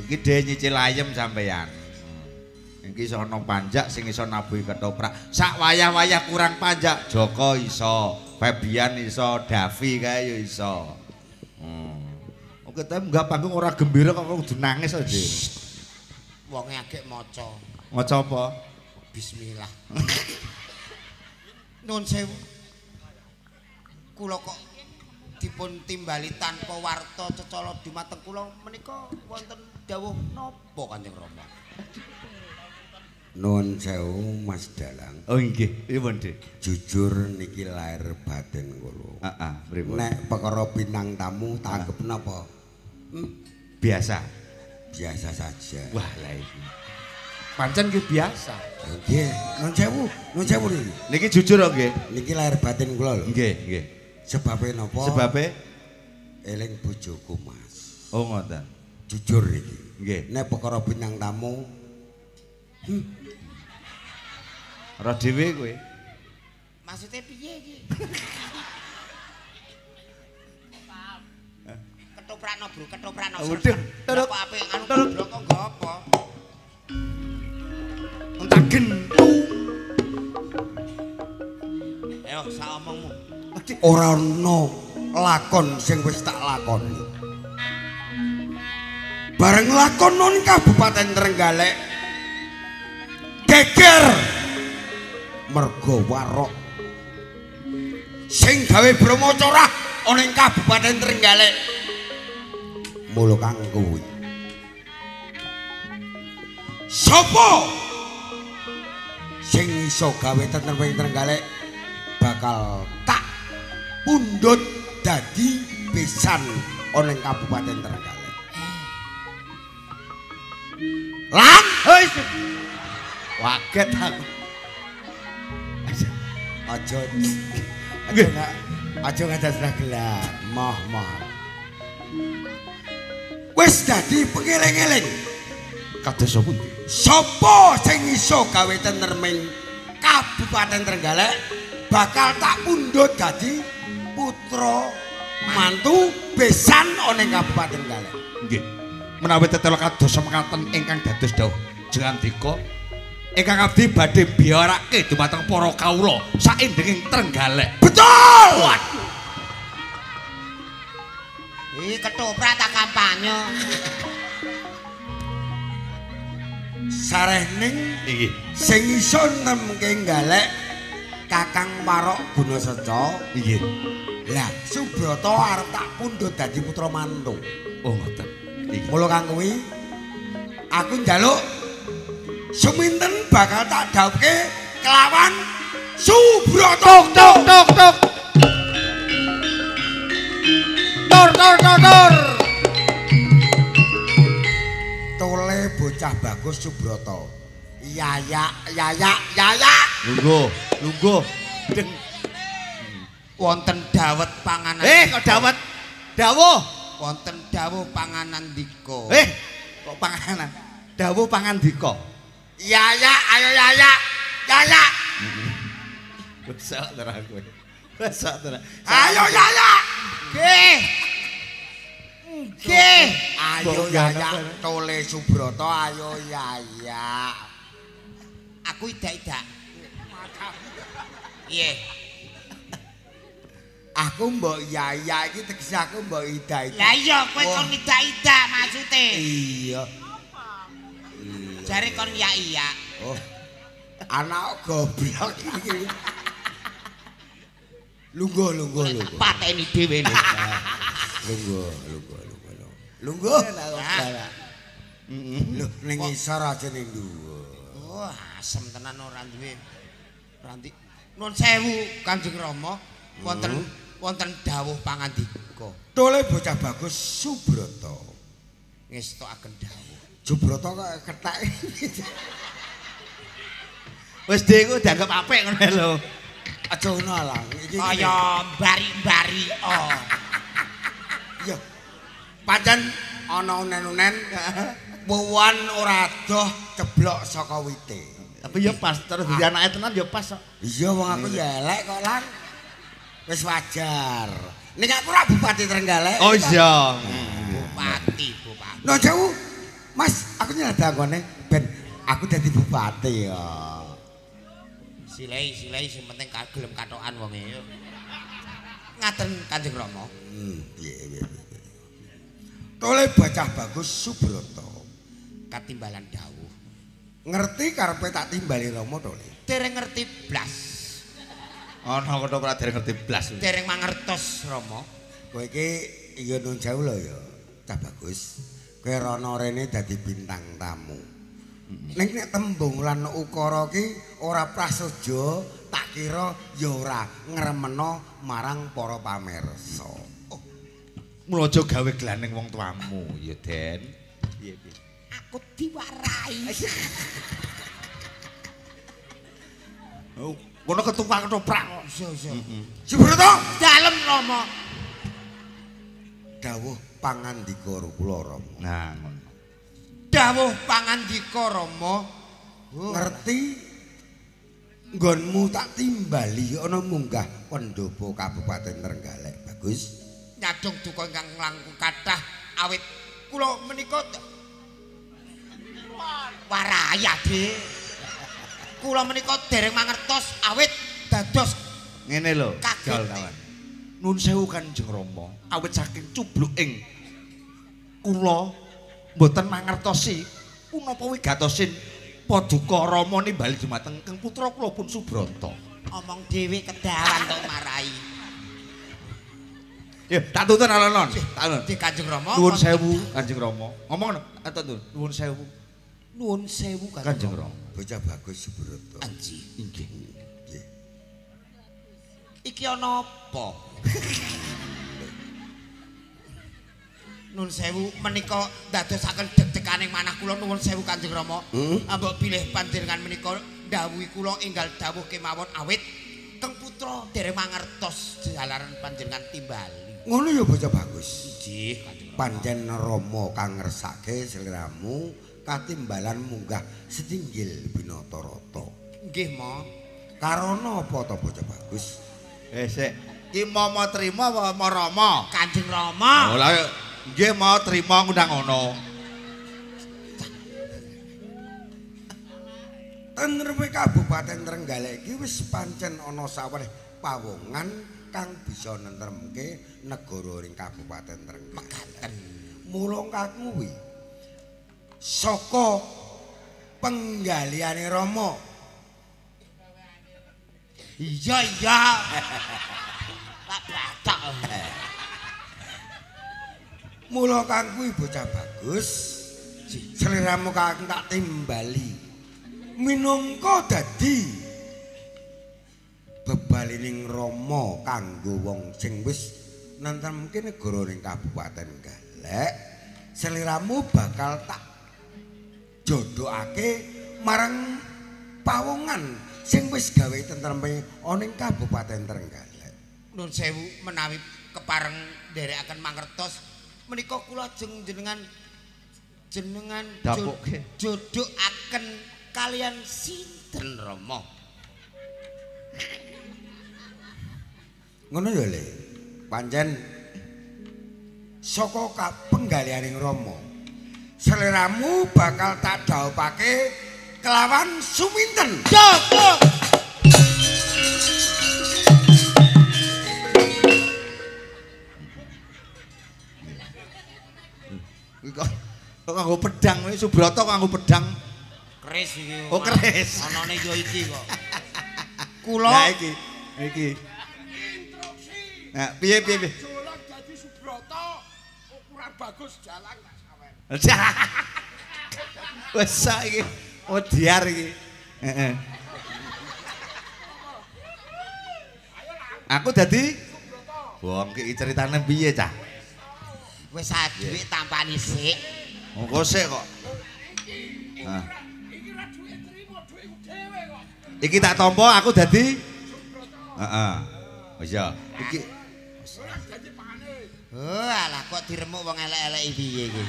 iki dhewe nyicil ayem sampeyan. Iki iso ana panjak sing iso nabuhi ketoprak. Sak wayah-wayah kurang panjak, Joko iso, Febian iso, Davi kae yo iso. Oke, tapi enggak panggung ora gembira kok kudu nangis aja. Wonge agek maca. Maca apa? Bismillah. Nun sewu. Kula kok dipun timbali tanpa warta cecala dumateng kula menika wonten dawuh napa Kanjeng Rama? Nuwun sewu Mas Dalang. Oh nggih, pripun, Dik? Jujur niki lahir batin kula. Heeh, pripun? Nek perkara bintang tamu tak anggap napa? Biasa. Biasa saja. Wah, lah iki. Pancen ki biasa. Nggih, nuwun sewu niki. Niki jujur kok nggih. Niki lahir batin kula lho. Nggih, nggih. Sebabe napa? Sebabe Eling bojoku Mas. oh ngoten. Jujur iki. Nggih. Nek perkara bintang tamu Ora dhewe kowe. Maksudnya piye iki? Ketoprakno, Bro, ketoprakno. Udah, terus. Kok ape anu goblok kok nggo apa? Entak gentu. Ayo sak omongmu. ora ana lakon sing wis tak lakoni. Bareng lakon non Kabupaten Trenggalek geger mergo warok sing gawe bromocara ana ing Kabupaten Trenggalek. Mula kang kuwi. Sopo sing iso gawe tentrem ing Trenggalek bakal tak pundhut dadi besan ana ing Kabupaten Trenggalek. Lan, hei, Waget aku. aja ngadas gelap, moh. Wis dadi pengeling-eling. Kados sapa? Sopo sing iso gawe tentreming Kabupaten Trenggalek bakal tak pundhut dadi putra mantu besan ana ing Kabupaten Trenggalek. Nggih. Menawi tetela kados mekaten ingkang dados dawuh Jengandika ingkang abdi badhe biarake dumateng para kawula saindenging Trenggalek. Betul. Iki ketoprak tak kampanye. Sarehning Nggih. sing iso nemke Galek Kakang Marok Gunaseca. Nggih. Lah Subrata arep tak pundhut dadi putra mantu. Oh ngoten. Nggih. Mula kang kuwi aku njaluk suminten bakal tak dhawuhke kelawan Subrata. Tok tok tok. Tor tor tor tor. Tole bocah bagus Subrata. Yaya. Lungguh. Den Wonten dawet panganan. kok dawet. Dawuh. Wonten dawuh panganan dika. Kok panganan. Dawuh pangandika. Yaya, ayo Yaya. Yaya. Besok terus kowe. Besok terus. Ayo Yaya. Nggih. Nggih. Ayo Yaya. Tole Subrata ayo Yaya. Aku idak-idak. Iya. Aku mbok Yaya iki tegese aku mbok Ida iki. Lah iya kowe kon idak-idak maksude. Iya. Jare kon iya. Oh. Anak goblok iki. Lungguh. Pateni dhewe lho. Lungguh. Nah. Lho ning isor aja ning dhuwur. Oh, asem tenan ora duwe. Ranti. Nuwun sewu Kanjeng Rama. Wonten dawuh pangandika. Tole bocah bagus Subrata. Ngestokaken dawuh. Subrata kok kethek. Wis dhewe dianggap apik ngono lho. Aja ngono lah. Iki Kaya mbari-mbari oh. iya. Pancen ana unen-unen wuwan ora doh ceblok saka wite. Tapi ya pas terus dadi anake tenan ya pas kok. Iya wong aku ya elek kok lan. Wis wajar. Ning aku ora Bupati Trenggalek. Oh iya. Bupati. No jauh. Mas, aku nyadangone ben aku dadi bupati ya. Silai sing penting gelem katokan wonge. Ngaten Kanjeng Rama. Piye. Tole bocah bagus Subrata. Katimbalan dawuh. Ngerti karepe tak timbali Rama Tole. Dereng ngerti blas. Ana kok ora ngerti blas. Dereng mangertos Rama. Kowe iki iya nun jauh lho ya. Cah bagus. Kowe rono rene dadi bintang tamu. Ning nek tembung lan ukara ki ora prasaja, tak kira ya ora ngremena marang para pamirsa. Mula aja gawe glaning wong tuamu ya, Den. Piye. Aku diwarai. Oh, ngono ketupak ketoprak kok. Iya. Subrata, Dalem Rama. dawuh pangandika kula Rama. Nah, ngono. Dawuh pangandika Rama. Ngerti nggonmu tak timbali ana munggah pendopo Kabupaten Trenggalek. Bagus. Nyadong duka ingkang langkung kathah awit kula menika waraya De. Kula menika dereng mangertos awit dados Ngene lho, Kaget. Jol kawan. Nun sewu Kanjeng Rama, awit saking cubluking kula mboten mangertosi punapa wigatosin paduka Rama nimbali dumateng Kang putra kula pun Subrata. omong dhewe kedawan tok marai. Ya, tak tuntun alon-alon. Tak tuntun. Di Kanjeng Rama. Nuwun sewu Kanjeng Rama. Ngomong tuntun. Nuwun sewu Nuwun sewu Kanjeng Rama. Bocah bagus Subrata. Anji. Inggih. Nggih. Iki ana apa? Nuwun sewu menika dadosaken deg-deganing manah kula nuwun sewu Kanjeng Rama. Ambok bilih panjenengan menika dawuhi kula enggal dawuh kemawon awit Kang putra dereng mangertos jalaran panjenengan timbali. Ngono ya bocah bagus. Nggih, Kanjeng Rama. Pancen Rama kang ngersake sliramu katimbalan munggah setinggil Binatarata. Nggih, Mo. Karana apa to bocah bagus? Sik. Ki mau trima apa mau Rama? Kanjeng Rama. Oh lah nggih mau trima ngundang ngono. Tentreme Kabupaten Trenggalek iki wis pancen ana sawereh pawongan kang bisa nentremke negara ring Kabupaten Trenggalek. Mula kakuwi saka penggaliane Rama. Iya. Tak batak. Mula kang kuwi bocah bagus. Seliramu kang tak timbali. Minangka dadi bebalining Rama kanggo wong sing wis nentremke negara ning Kabupaten Galek. Seliramu bakal tak jodhokake marang pawongan sing wis gawe tentreme ana ing Kabupaten Trenggalek. Nun sewu menawi kepareng nderekaken mangertos menika kula jenengan Dapuke. jodokaken kalian sinten Rama? Ngono ya Le. Pancen saka penggalianing Rama. Seliramu bakal tak dhawuhake kelawan suminten. Joko. Kok nganggo pedang kuwi Subrata nganggo pedang. Keris iki. Oh keris. Anane yo iki kok. Nah Kula iki. Nah, piye. Jolang dadi Subrata ukuran bagus jalan gak sawer. Wes iki odiar iki. Heeh. Aku dadi wong iki ceritane piye cah? wis dhuwit tampani sik. Monggo sik kok. Nah. Iki ra duwe trimo duwe dhewe kok. Iki tak tampa aku dadi heeh. Wis ya. Iki Ora dadi pane. Oh alah kok diremuk wong elek-elek piye iki.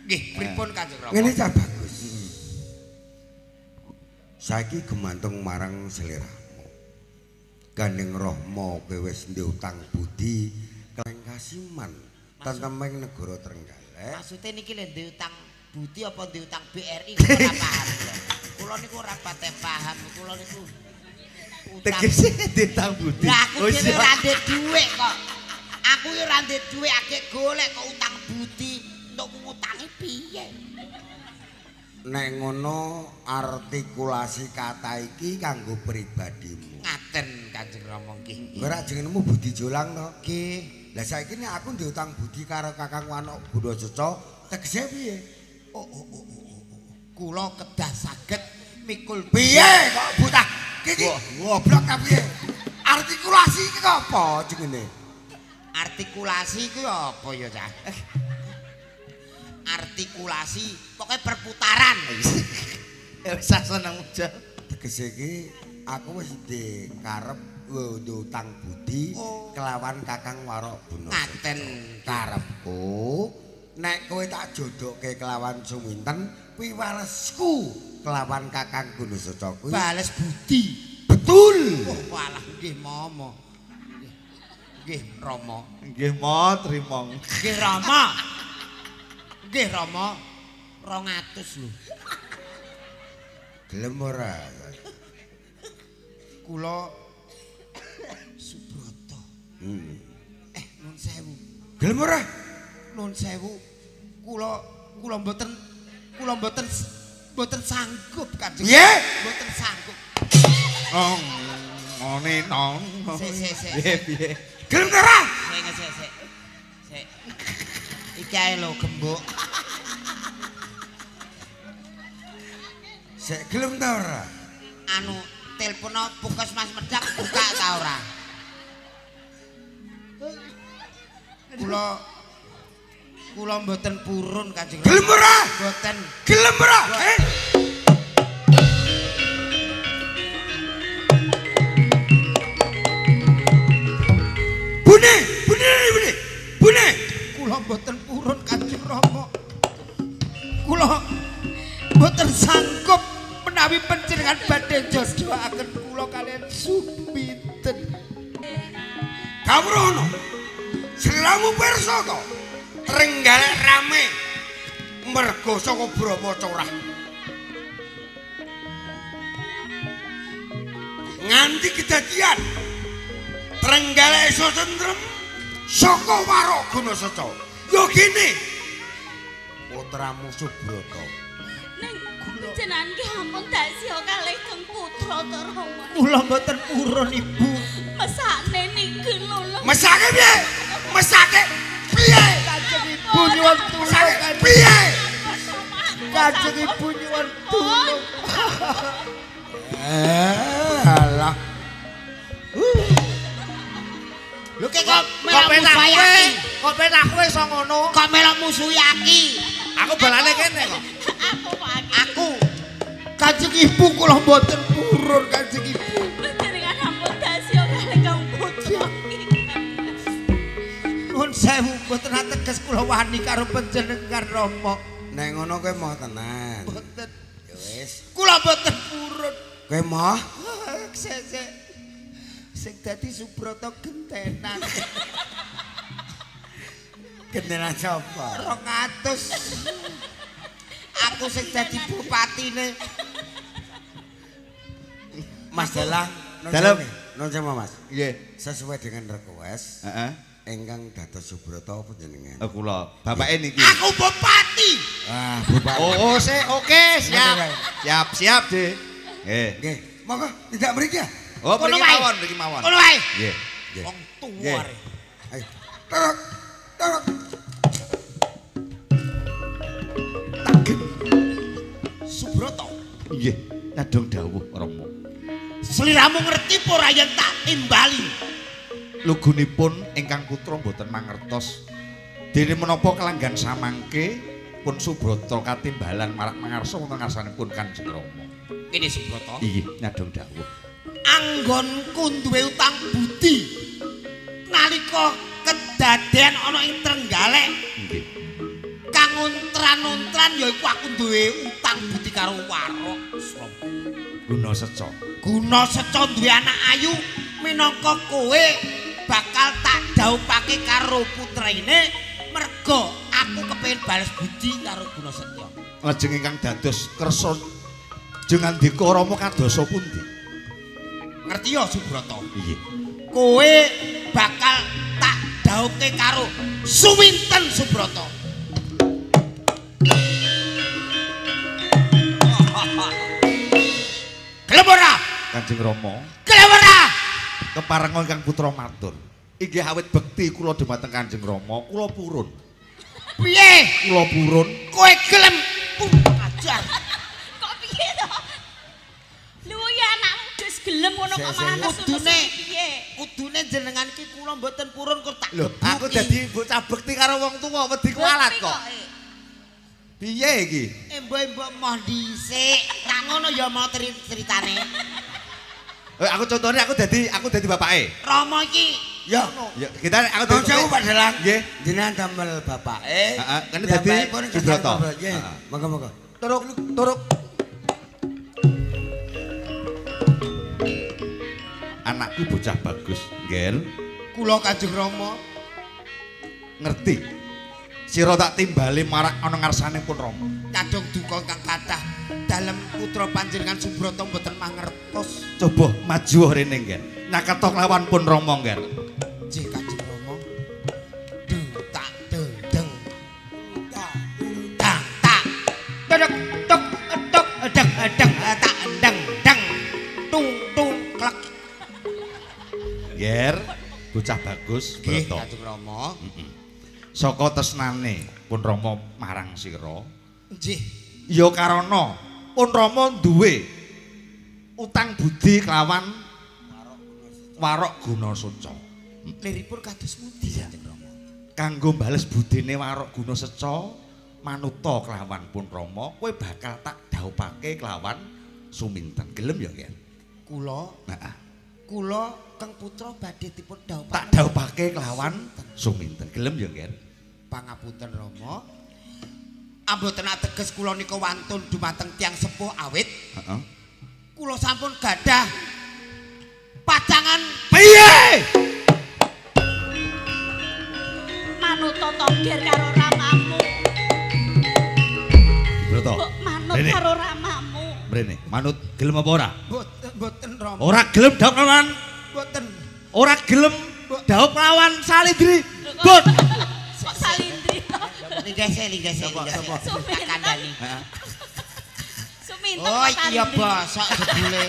Nggih, pripun Kanjeng Rama? Ngene cah bagus. Saiki gemantung marang sliramu. Gandeng Rama kowe wis ndek utang budi keleng kasiman tentemeng negara Trenggalek. Maksude niki lho ndek utang budi apa ndek utang BRI kula ora paham. Kula niku ora pate paham, kula niku utang. tegese ditang budi. Lah aku Oh, dhewe iya. ora ndek dhuwit kok. Aku yo ora ndek dhuwit akeh golek kok utang budi untuk ngutangi piye. Nek ngono artikulasi kata iki kanggo pribadimu. Ngaten Kanjeng Rama nggih. Ora jenengmu Budi Jolang to? Nggih. Lah saiki nek aku ndek utang budi karo Kakang Wanok Gunaseca, tegese piye? Kula kedah saged mikul Piye kok butah? Iki goblok ta piye? Artikulasi iki kok apa jenenge? artikulasi ku apa ya Cah? Artikulasi pokoknya perputaran. Wis seneng muja. Tegese iki aku wis ndek karep ndek utang budi kelawan Kakang Warok Gunaseca. Ngaten Karepku nek kowe tak jodohke kelawan suminten piwalesku kelawan Kakang Gunaseca kuwi bales budi. betul. Oh walah nggih momo. Nggih Rama. Nggih mo trima. Nggih Rama. Nggih Rama. 200 lho. Gelem ora? Kula Subrata. Nun sewu. Gelem ora? Nun sewu. Kula mboten sanggup Kanjeng. Piye? Mboten sanggup. Oh, ngene nong. Sik. Piye. Gelem ora? Sik. Iki ae lho gembok. Sik gelem ta ora? Anu telepono Puskesmas Medak buka ta ora? Kula mboten purun Kanjeng Rama. Gelem ora? Mboten. Gelem ora? Bune. Kula mboten purun Kanjeng Rama. Kula mboten sanggup menawi panjenengan badhe jodohaken kula kalian Suminten. Kawrono. Sliramu pirsa to. Trenggalek rame. Mergo saka Brama Corah. Nganti kedadian Trenggalek iso tentrem saka Warok Gunaseca. Yo gini. Putramu Subrata. Ning jenengan ki ampun dasya kalih Kang Putra to Rama. Kula mboten purun Ibu. Mesake niki lho. Mesake piye? Mesake piye? Kanjeng Ibu nyuwun Mesake tulung. piye? Kanjeng Ibu nyuwun tulung. Alah. Lho kok melok musuhi. Kok penak kowe iso ngono? Kok melok musuhi aki. Aku balane kene kok. Aku Pak. Aku Kanjeng Ibu kula mboten purun Kanjeng Ibu. Jenengan ampun dasya kalih Kang Putra. Nuwun sewu mboten ateges kula wani karo panjenengan Rama. Nek ngono kowe moh tenan. Mboten. Ya wis. Kula mboten purun. Kowe moh Sing dadi Subrata gentenan. gentenan sapa? 200. Aku sing dadi bupatine. Mas Dalang, Dalem. non sama Mas. Nggih. Sesuai dengan request, Heeh. ingkang dados Subrata apa jenengan? Oh kula. Bapake niki. Aku bupati. Ah, Bupati. Oh, oke, siap. Ngerti, Siap, Dik. Nggih. Nggih, monggo tidak mriki ya? Oh, Kono mriki wae. mawon, mriki mawon. Ngono wae. Nggih. Wong Nggih. tuwa rek. Ayo. Torok. Torok. Subrata. Nggih. Nadong dawuh Rama. Sliramu ngerti apa ora yen tak timbali? Lugunipun ingkang putra boten mangertos. Dene menapa kelanggan samangke pun Subrata katimbalan marak mangarsa wonten ngarsanipun Kanjeng Rama. Kene Subrata. Nggih, nadong dawuh. Anggonku duwe utang budi. Nalika kedadean ana ing Trenggalek, Nggih. kang untran-untran yaiku aku duwe utang budi karo Warok. Gunaseca. Gunaseca duwe anak ayu minangka kowe bakal tak dhawuhake karo putrine merga aku kepengin bales budi karo Gunaseca. Lajeng ingkang dados kersa jengandika Rama kadosa pundi? Ngerti ya Subrata? Nggih. Kowe bakal tak dhawuhke karo Suminten Subrata. Gelem ora? Kanjeng Rama Gelem ora? keparenga ingkang putra matur. Inggih awit bekti kula dumateng Kanjeng Rama, kula purun. Piye? Kula purun. Kowe gelem ajar. Kok piye to? Lho ya anakmu wis gelem ngono kok malah Kudune piye? kudune jenengan iki kula mboten purun kok tak Lho, aku gebuki. dadi bocah bekti karo wong tuwa wedi kualat kok. Piye iki? Mbok moh dhisik. Tak ngono ya mau ceritane. Aku contohnya aku dadi bapake. Rama iki Ya, Ya, kita aku non jauh Pak Dalang. Nggih. Jenengan damel bapake. Heeh, kene dadi Subrata. Nggih. Monggo-monggo. Turuk. Anakku bocah bagus, Ngger. kula Kanjeng Rama Ngerti. Sira tak timbali marak ana ngarsanipun Rama. kadung duka kang kathah dalem putra panjenengan Subrata mboten mangertos. Coba maju rene, Ngger. Naketa lawan pun Rama, Ngger. Nggih Kanjeng Rama. Deng tak deng. Tak tak. Dedek tok tok edeng tak endeng deng. Tung tung klek. Ngger, bocah bagus, Nggih Brata. Kanjeng Rama. Saka tresnane pun Rama marang sira. Nggih. Ya karana pun Rama duwe utang budi kelawan Warok Gunaseca. Liripun kados pundi Kanjeng Rama? Kanggo bales budine Warok Gunaseca manuta kelawan pun Rama, kowe bakal tak dhawuhake kelawan Suminten. Gelem ya, Ngger? Kula Heeh. kula Kang Putra badhe dipun dhawuhaken. Tak dhawuhake kelawan Suminten. Gelem ya, Ngger? Pangapunten Rama. Amboten ateges kula nika wantun dumateng tiyang sepuh awit. Heeh. Kula sampun gadah pacangan Piye? Manut togir karo ramamu. Broto. Mbok manut Rene. karo ramamu. Mrene, manut gelem apa ora? boten Rama. Ora gelem dhawuh lawan, Boten. ora gelem dhawuh lawan Salindri. Bot. Kok Salindri. Linggese. Tak kandhani. Suminten. Oh, iki ya bosok jebule.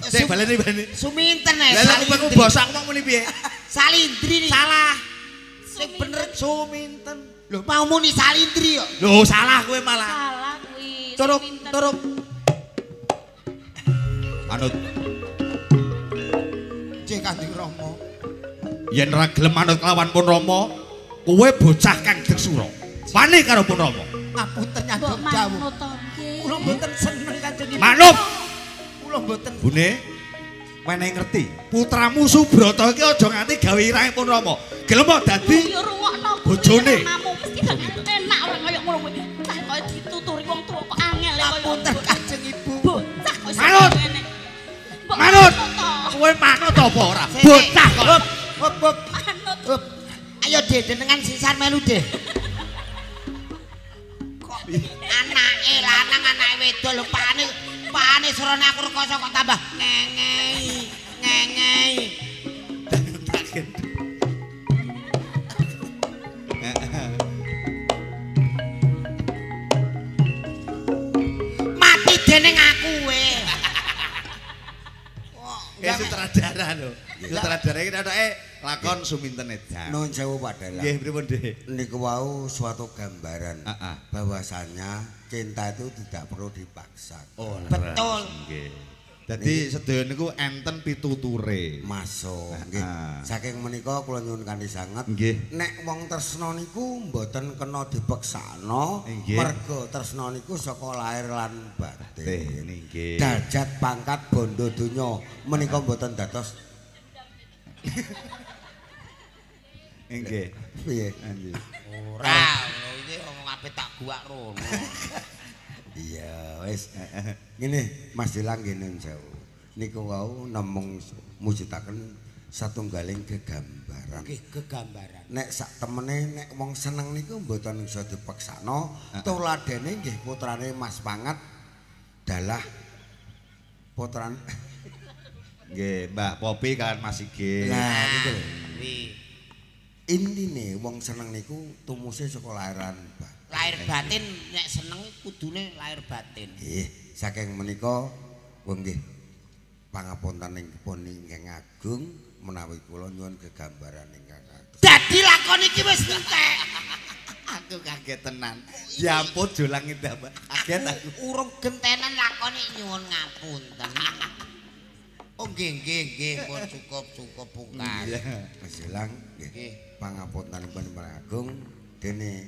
Sik baleni. Suminten ae. Lah aku bosok aku mau muni piye? Salindri. Salah. Sing bener Suminten. Lho mau muni Salindri kok. Lho salah kowe malah. Salah kuwi. Turuk. Manut. Cek Kanjeng Rama. Yen ora gelem manut kelawan Pun Rama, kowe bocah kang deksura. Wani karo Pun Rama. Ngapunten Mbok nyadong jawab. manut to nggih. Kula mboten seneng Kanjeng Ibu. Manut. Kula mboten. Bune, menehi ngerti. Putramu Subrata iki aja nganti gawe irahe Pun Rama. Gelem kok dadi Yo rungokno bojone. Ramamu mesti enak ora kaya ngono kuwi. Tak kaya dituturi wong tuwa kok angel kaya Ngapunten Kanjeng Ibu. bocah kok Manut. ngene. Mbok Manut. to. Kowe manut apa ora? Bocah kok. Hop. Manut. Ayo Deh, jenengan sisan melu Deh. Kok anake lanang anake wedok lho pakane serone aku rekoso kok tambah ngengei. Mati dening aku we. Sutradara lho. Sutradara iki netoke lakon Suminten Edan. Nuwun sewu Pak Dalang. Nggih, pripun, Dik? Niku wau suatu gambaran Heeh. bahwasannya cinta itu tidak perlu dipaksa. Oh, Betul. Nggih. Dadi sedaya niku enten pituture. Masuk nggih. Saking menika kula nyuwun kanthi sanget. Nggih. Nek wong tresna niku mboten kena dipeksakno, Nggih. merga tresna niku saka lair lan batin. Nggih. Derajat pangkat bondo donya menika mboten dados Nggih. piye? Nggih. Ora, iki omong ape tak guak rono. Iya, wis. Ngene Mas Dilang nggih nun sewu. Niku wau namung mujudaken satunggaling gegambaran. Nggih, gegambaran. Nek sak temene nek wong seneng niku mboten iso dipeksakno. Tuladene nggih putrane Mas Pangat dalah putrane Nggih, Mbak Popi kan Mas Sigit. Nah, niku lho. Kuwi Intine wong seneng niku tumuse saka lairan batin. lahir batin nek seneng kudune lahir batin. Nggih, saking menika wong nggih pangapunten pun ingkang agung menawi kula nyuwun gegambaran ingkang agung. Dadi lakon iki wis entek. Aku kaget tenan. Ya ampun jolang itu Mbak. Kaget aku. Urung gentenan lakon iki nyuwun ngapunten. Oh nggih, pun cukup bukan. Mas Dilang nggih pangapuntenipun agung dene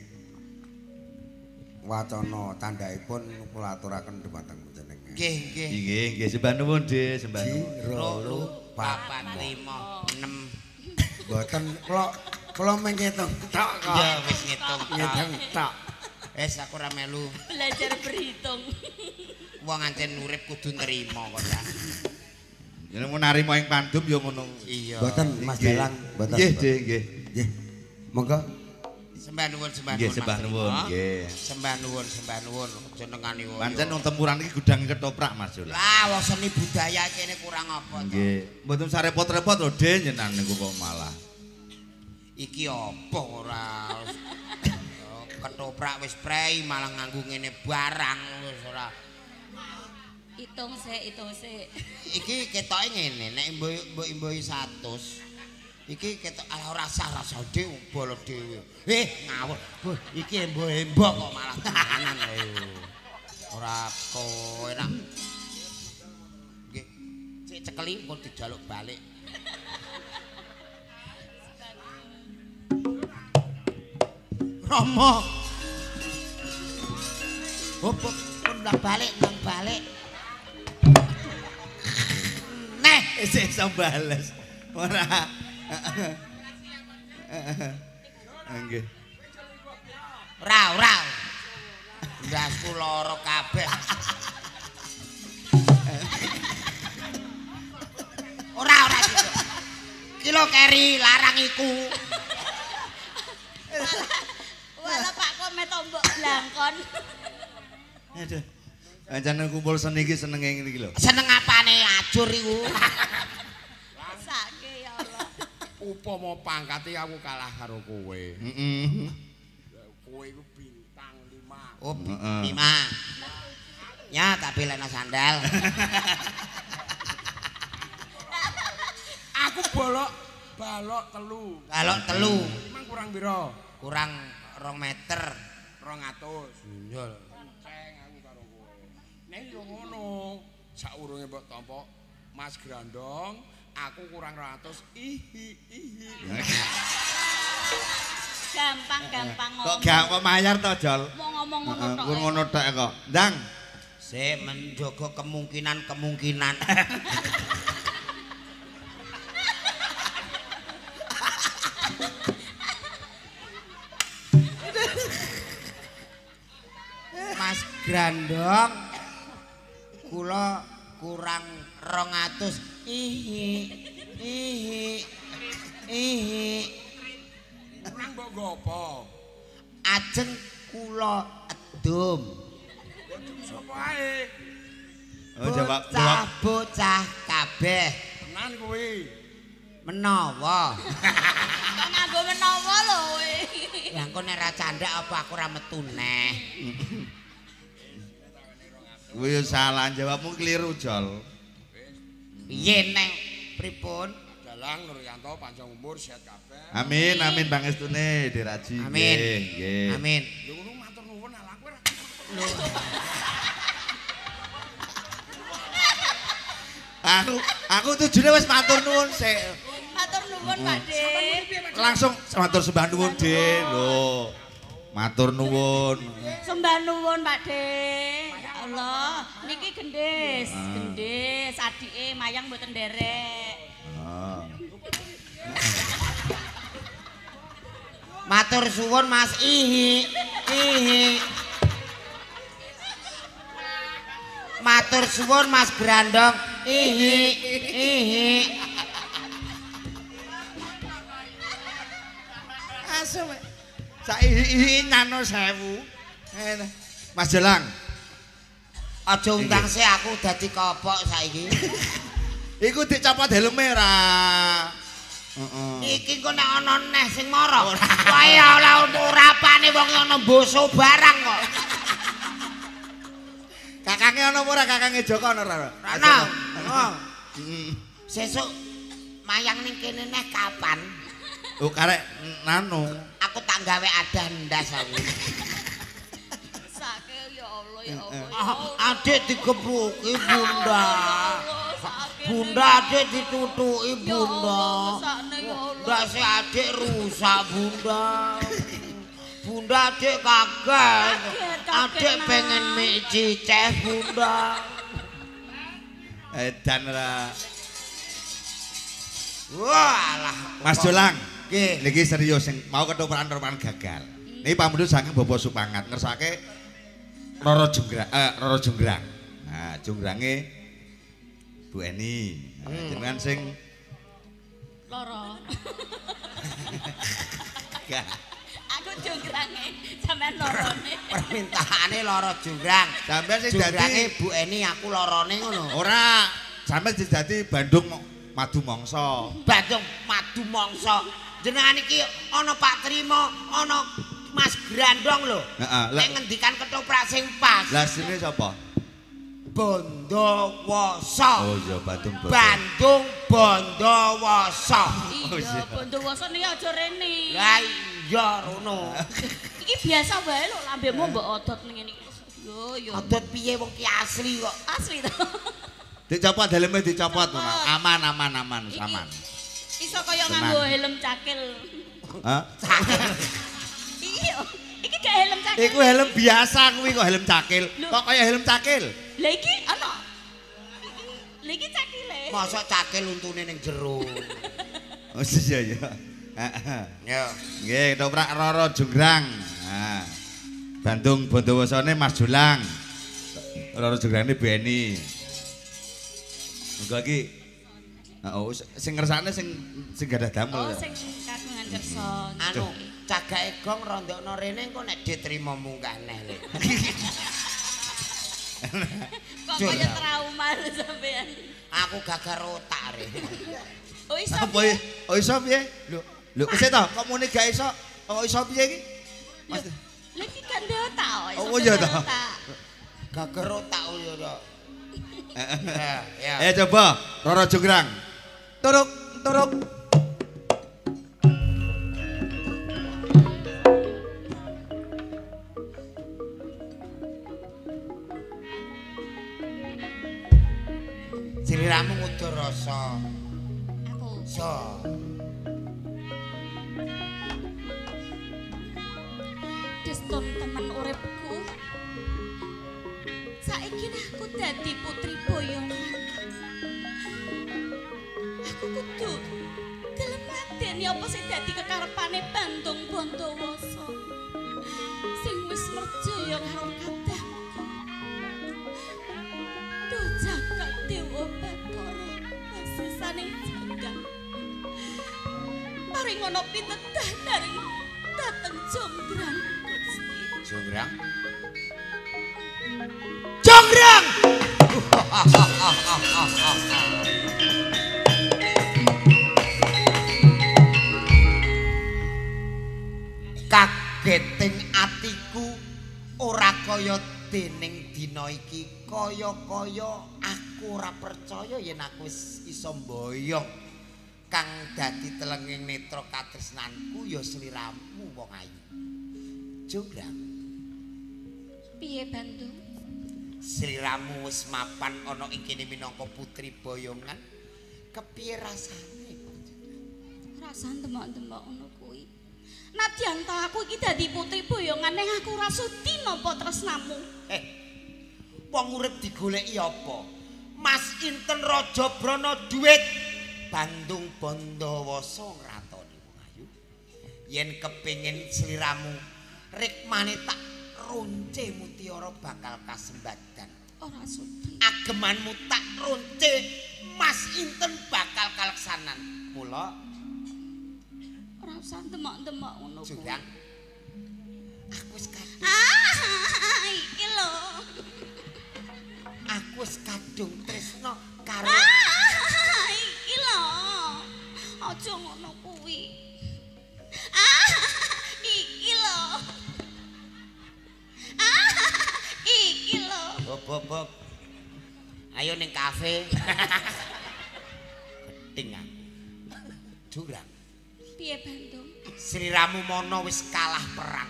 wacana tandhaipun kula aturaken dhumateng panjenengan. Nggih. Sembah nuwun, Dik, sembah nuwun. 2 4 5 6. Mboten kula menghitung tok kok. Ya wis ngitung. Ngitung tok. Wis aku ora melu. Belajar berhitung. Wong ancen urip kudu nerima kok ya. Yen mun narima ing pandum ya ngono. Iya. Mboten Mas Nggih. Dilang, mboten. Nggih, mboten. Dik, nggih. Nggih. Monggo. Sembah nuwun. Nggih, sembah nuwun, nggih. Sembah nuwun. Jenengane wae. Pancen wong tempuran iki gudang ketoprak Mas Jolang. Lah wong seni budaya kene kurang apa to? Nggih. Mboten sarepot-repot lho, Dik, nyenan niku kok malah. Iki apa ora ketoprak wis prei malah nganggo ngene barang wis ora. Hitung sik. Iki ketoke ngene nek mbok-mbok 100. Iki ketok ora rasa dhewe bolo dhewe. Ngawur. Iki embok kok malah tenanan ayo. Ora kok enak. Nggih. Sik cekeli engko dijaluk balik. Rama. Hop, nang balik. Neh, Isih iso bales. Ora. Nggih. Ora. Ndasku lara kabeh. Ora gitu. Kilo keri larang iku. Wala Pak kok metombok blangkon. Aduh. Ancane kumpul seni iki senenge ngene iki lho. Seneng apane ajur iku? Sake ya Allah. Upama pangkate aku kalah karo kowe. Heeh. Kowe iku bintang 5. Oh, 5. Ya, tak pilihna sandal. Aku balok telu. Balok telu. Emang kurang piro? Kurang 2 meter. 200. Iya. Ceng aku karo kowe. Nek yo ngono, saurunge mbok tampa Mas Grandong, aku kurang 100. Ihi. Gampang Kok gak kok mayar to, Jol? Mau ngomong ngono tok. Ngono tok kok. Ndang. Sik menjaga kemungkinan. Mas Grandong kula kurang 200. Ihi. Kurang mbok gopo? Ajeng kula edum. Sapa ae? Oh, jawab. Bocah kabeh Tenan kowe. menawa. Kok nganggo menawa lho kowe. Ya engko nek ra candhak apa aku ra metu neh. Kuwi salah jawabmu keliru, Jol. Piye neng pripun? Dalang Nuryanto panjang umur sehat kabeh. Amin pangestune diraji. Amin. Nggih. Amin. Lho ngono matur nuwun ala kowe ra. Aku tujune wis matur nuwun sik. Matur nuwun Pakde. Langsung matur sembah nuwun, Dik. Lho. Matur nuwun. Sembah nuwun Pakde. Ya Allah, niki gendis, adike mayang mboten nderek. Matur suwun Mas Ihi. Matur suwun Mas Grandong. Ihi. Asem. Saiki nyano 1000. Mas Jelang. Aja undang sih aku dadi kopok saiki. Iku dicopot helme ra. Heeh. Iki kok nek ana neh sing mara. Wae ora urapane wong ana boso barang kok. Kakange ana apa ora kakange Joko ana ora? Ana. Sesuk mayang ning kene neh kapan? Oh karek nanu. Aku tak gawe adah ndas aku. Sake ya Allah ya Allah. Adik digebuki Bunda. Bunda adik ditutuki Bunda. Ndak si adik rusak Bunda. Bunda adik kaget. Adik pengen mie ciceh Bunda. Edan ra. Walah. Mas Jolang. Nggih. Niki serius sing mau ketoprak-ketoprak gagal. Niki pamundhut saking Bapak Supangat ngersake Roro Jonggrang. Nah, Jonggrange Bu Eni. Jenengan sing Loro. gak. Aku jonggrange sampean lorone. Permintaane loro Jonggrang. Sampeyan sing Jongrange dadi Bu Eni aku lorone ngono. ora, sampeyan sing dadi Bandung Madu Mangsa. Bandung madu mangsa. Jenengan iki ana Pak Trimo, ana Mas Grandong lho. Heeh. Nek ngendikan ketoprak sing pas. Lah sine sapa? Bondowoso. Oh iya Bandung. Bandung Bondowoso. Iya, Bondowoso niki aja rene. Lah iya rono. Iki biasa wae lho lambemu mbok odot ning ngene iki. Yo. Adot piye wong ki asli kok. Asli to. Dicopot helme dicopot ngono. Aman Iki aman. Iso kaya Tenang. nganggo helm cakil. Hah? Iya. Iki gak helm cakil. Iku helm biasa kuwi kok helm cakil. Lho. Kok kaya helm cakil? Lah iki ana. Lah iki cakile. Mosok cakil untune ning jero. Oh iya ya. Heeh. Ya. Nggih, ketoprak Roro Jonggrang. Nah. Bandung Bondowosone Mas Julang. Loro Jograne Beni. Engko iki oh sing ngersane sing gadah damel. Oh sing kagungan kersa. Anu, cagake gong rondokno rene engko nek diterima mungkaneh lho. Kok kaya trauma lho sampean. Aku gagar otak re. Oh iso. Apa ya? Oh iso piye? Lho wis to, kok muni gak iso? Oh iso piye iki? Mas. Lha iki kan otak kok. Oh iya to. Gagar otak yo to. Ya. Coba Roro Jograng. Turuk. Sliramu ngudur rasa. Aku. So. Deston temen uripku. Saiki aku dadi putri boyongan. Aku kudu gelem ngadeni apa sing dadi kekarepane Bandung Bondowoso. Sing wis merjaya karo kadangku. Duh jagat Dewa Bathara pasisaning jagat. Paring ana pitedah dari dateng Jonggrang Gusti. Jonggrang. Jonggrang. Kageting atiku ora kaya dening dina iki kaya-kaya aku ora percaya yen aku wis iso mboyong kang dadi telenging netra katresnanku ya sliramu wong ayu. Jonggrang. Piye Bandung? Sliramu wis mapan ana ing kene minangka putri boyongan. Kepiye rasane? Rasane demok-demok ngono kuwi. Nadyan ta aku iki dadi putri boyongan ning aku ora sudi nampa tresnamu. Wong urip digoleki apa? Mas Inten Raja Brana duit Bandung Bondowoso ngratoni wong ayu. Yen kepengin sliramu rikmane tak ronce mutiara bakal kasembadan. Ora sudi. Agemanmu tak ronce Mas Inten bakal kaleksanan. Mula ora usah demok-demok ngono kuwi. Jurang. Aku wis kadung. Iki lho. Aku wis kadung tresno karo Iki lho. Aja ngono kuwi. Iki lho. Iki lho. Bob. Ayo ning kafe. Geding aku. Jurang. Piye Bandung? Sliramu mono wis kalah perang.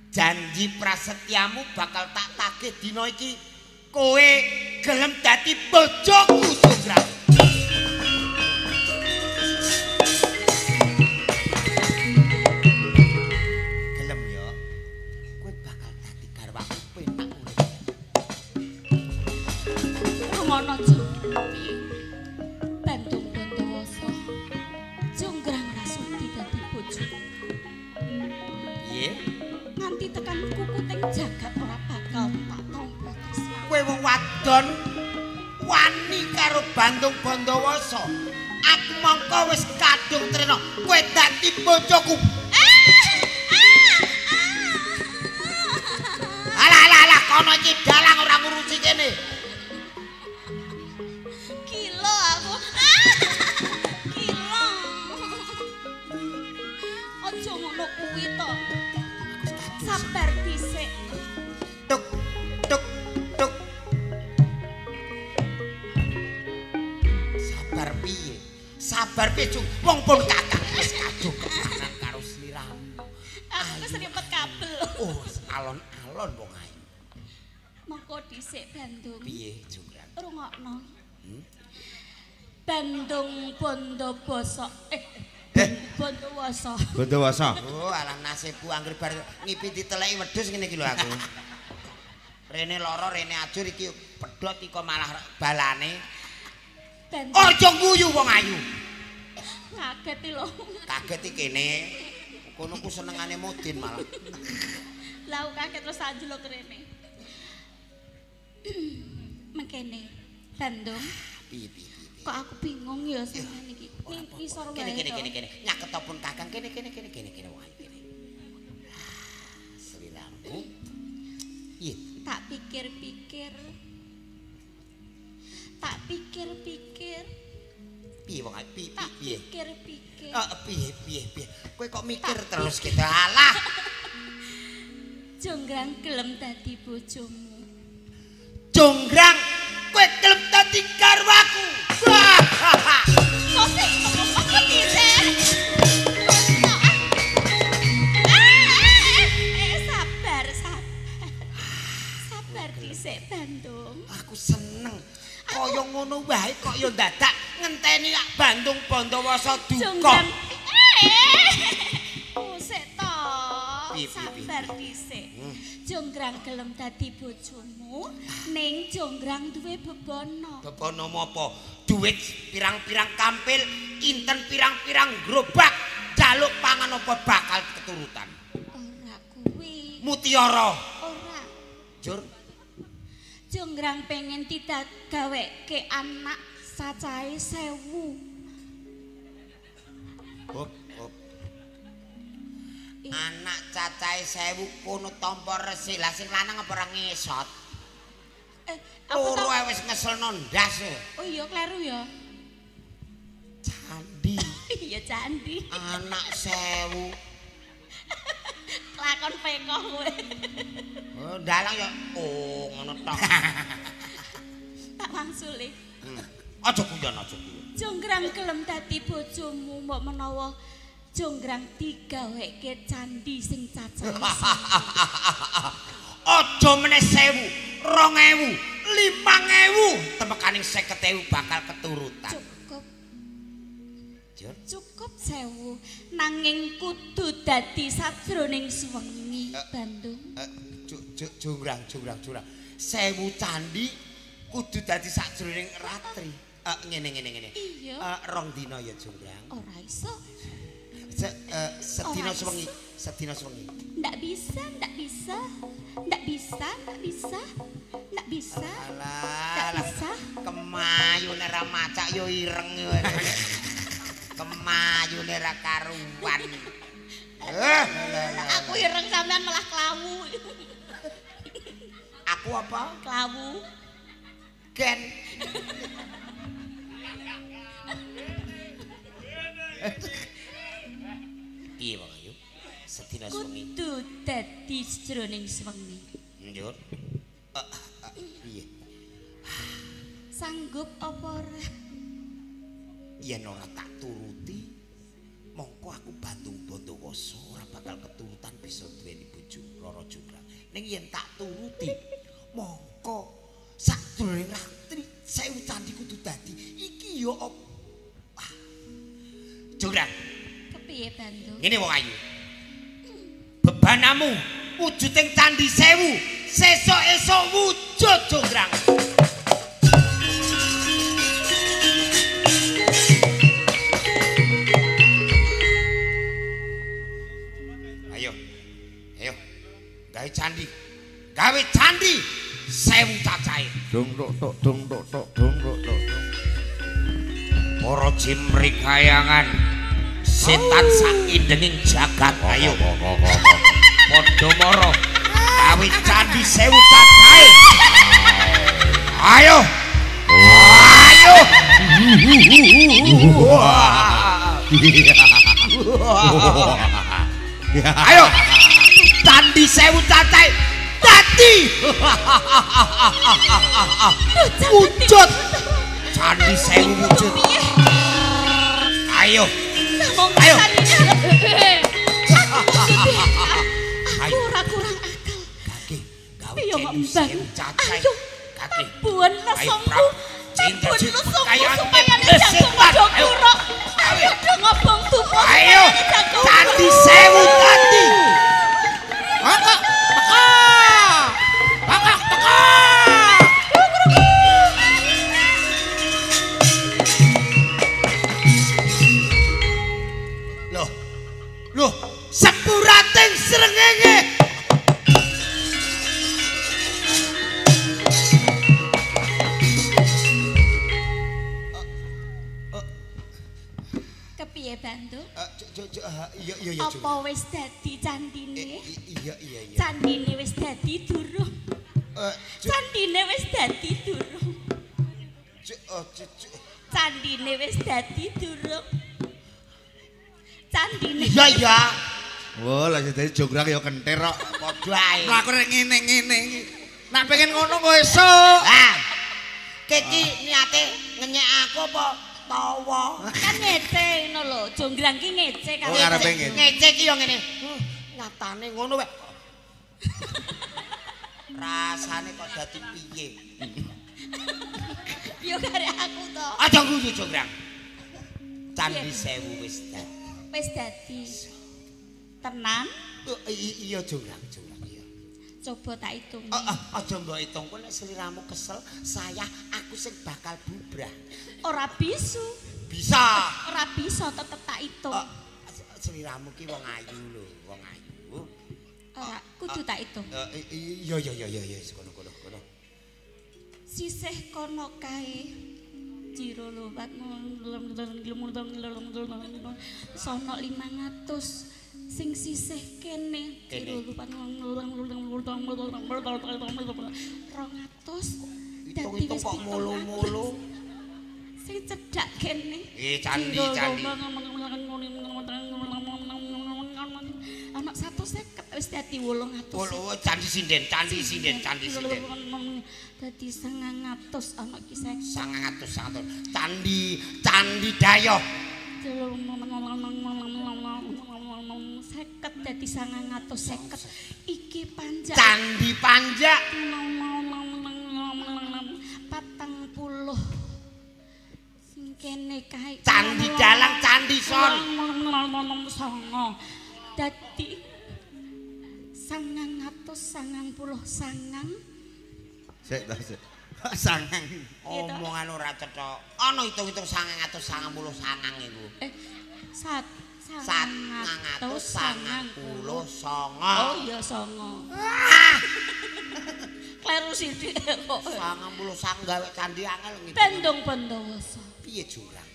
Janji prasetyamu bakal tak tagih dina iki. Kowe gelem dadi bojoku, Jograng. Gelem ya. Kowe bakal dadi garwaku penak urip. Ngono Jo. Piye? Bandung Bondowoso. Jonggrang ora sudi dadi bojoku. Piye? Nganti tekan kukuting jagat ora bakal tak tampa tresna. Kowe wong wadon wani karo Bandung Bondowoso. Aku mongko wis kadung trena kowe dadi bojoku. Alah kono iki dalang ora ngurusi kene. Gila aku. Gila. Aja ngono kuwi to. Sabar dhisik. Tuk. Sabar piye, Cung? Wong pun kakak wis kadung kepanan karo sliramu. Aku wis ribet kabel. Oh, alon-alon wong ayu. Mongko dhisik Bandung. Piye, Jonggrang? Rungokno. Bandung Bondowoso. Bondowoso. Bondowoso. Oh, alah nasibku anggere bar ngipi diteleki wedhus ngene iki lho aku. Rene lara, rene ajur iki pedhot iko malah balane. Aja guyu wong ayu. Kaget lho. Kaget iki kene. Kono ku senengane Mudin malah. Lah kaget terus anjlok rene. Mengkene Bandung. Piye. Kok aku bingung ya sampean iki. Ning isor wae. Kene. Nyaketopun Kakang kene wae kene. Sliramu. Iya. Tak pikir-pikir. Piye wong piye? Pikir-pikir. Piye. Kowe kok mikir terus gitu. Alah. Jonggrang gelem dadi bojomu. Jonggrang kowe gelem dadi garwaku. Kok sing ngomong dhisik? Sabar dhisik Bandung. Aku seneng. Kaya ngono wae kok ya dadak ngenteni Bandung Bondowoso duka. Jonggrang. Sik to. Sabar dhisik. Jonggrang gelem dadi bojomu, ning Jonggrang duwe bebono. Bebono apa? Duit pirang-pirang kampil, inten pirang-pirang grobak, jaluk pangan apa bakal keturutan. Ora kuwi. Mutiara. Ora. Jur. Jonggrang pengen didagaweke anak cacahe 1000. Hop. Anak cacahe 1000 kono tampa resik. Lah sing lanang apa ora ngesot? Loro wis ngeselno ndas. Oh iya kleru ya. Candi. Iya candi. Anak 1000. Lakon pekoh kowe. Oh, dalang ya. Oh, ngono tok. Tak wangsuli. Aja guyon. Jonggrang gelem dadi bojomu mbok menawa Jonggrang digaweke candi sing cacahe. Aja meneh 1000, 2000, 5000, temekaning 50.000 bakal keturutan. Cukup 1000 nanging kudu dadi sajroning suwengi Bandung. Jonggrang. 1000 candi kudu dadi sajroning ratri. Ngene. Iya. 2 dina ya Jonggrang. Ora iso. Sedina suwengi. Ndak bisa. Alah. Kemayune ra macak yo ireng. Kemayune ra karuan. Aku ireng sampean malah klawu. Aku apa? Klawu. Gen. Piye Bang Ayu? Sedina suwengi. Kudu dadi jroning suwengi. Njur. Piye? Sanggup apa ora? Yen ora tak turuti, mongko aku Bandung Bondowoso ora bakal keturutan bisa duweni bojo loro Jonggrang. Ning yen tak turuti, mongko sadurunge ratri 1000 candi kudu dadi. Iki yo Jonggrang. Kepiye Bandung? Ngene wong ayu. Bebanamu wujuding candi 1000, sesuk-esuk wujud Jonggrang. Ayo. Gawe candi 1000 cacahe. Dong tok. Para jimrik kayangan setan saindenging jagat. Ayo. Padha mara gawe candi 1000 cacahe. Ayo. Ayo. Candi 1000 cacahe dadi. Wujud. Candi 1000 wujud. Ayo. Ayo. Aku ora kurang akal. Kaki gawe Piye kok candi mbang? 1000 cacahe. Ayo. Kaki. Buan Ayo, lesongku. Prab. Buan lesongku Kayak supaya besit, jagung Pak. aja Ayo. kurang. Ayo dong ngobong tubuh. Ayo. Candi 1000 tadi. Loh, sepurating srengenge. Iya Jung. Apa wis dadi candine? Iya. Candine wis dadi durung? Candine wis dadi durung? Candine wis dadi durung? Candine. Iya. Wah, lah dadi jonggrang ya kentir kok. Padha ae. Lah aku rek ngene-ngene iki. Nek pengen ngono kok esuk. Ah. Keki niate ngenyek aku apa tawa? Kan ngece ngono lho, jonggrang ki ngece kan. Oh, ngarepe ngene. Ngece ki yo ngene. Nyatane ngono wae. Rasane kok dadi piye? Yo karek aku to. Aja guyu jonggrang. Candi Sewu wis dadi. Wis dadi. Tenan? Iya jonggrang iya. Coba tak hitung. Aja mbok hitung kok nek sliramu kesel, saya aku sing bakal bubrah. Ora bisu. Bisa. Ora bisa tetep tak hitung. Sliramu ki wong ayu lho, wong ayu. Ora kudu tak hitung. Iya kono. Sisih kono kae. Jiro lobat sono 500 sing sisih kene jiro lobat 200 dadi wis kok mulu-mulu sing cedhak kene candi anak 150 wis dadi 800 candi sinden dadi 900 anak ki 900 candi dayoh 50 dadi 950 iki panjak candi panjak 40 sing kene kae candi dalang candi son dadi 990 sangang Sik ta sik. Sangang. Omongan ora cetha. Ana hitung-hitung 990 sangang iku. 990 Oh iya songo. Kleru sithik kok. 90 sang gawe candi angel ngitung. Bendong Bandawasa. Piye jurang?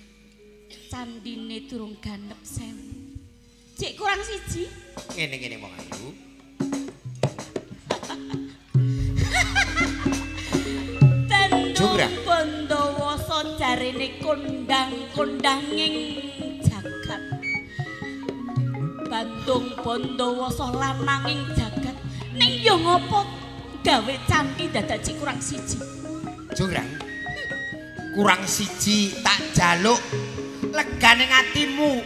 Candine durung ganep 1000. Cek kurang siji. Ngene wong ayu. Bendong Bandawasa jarene kondang-kondanging jagat. Bandung Bandawasa lananging jagat. Ning yo ngopo gawe candi dadak cek kurang siji. Jurang. Kurang siji tak jaluk legane atimu.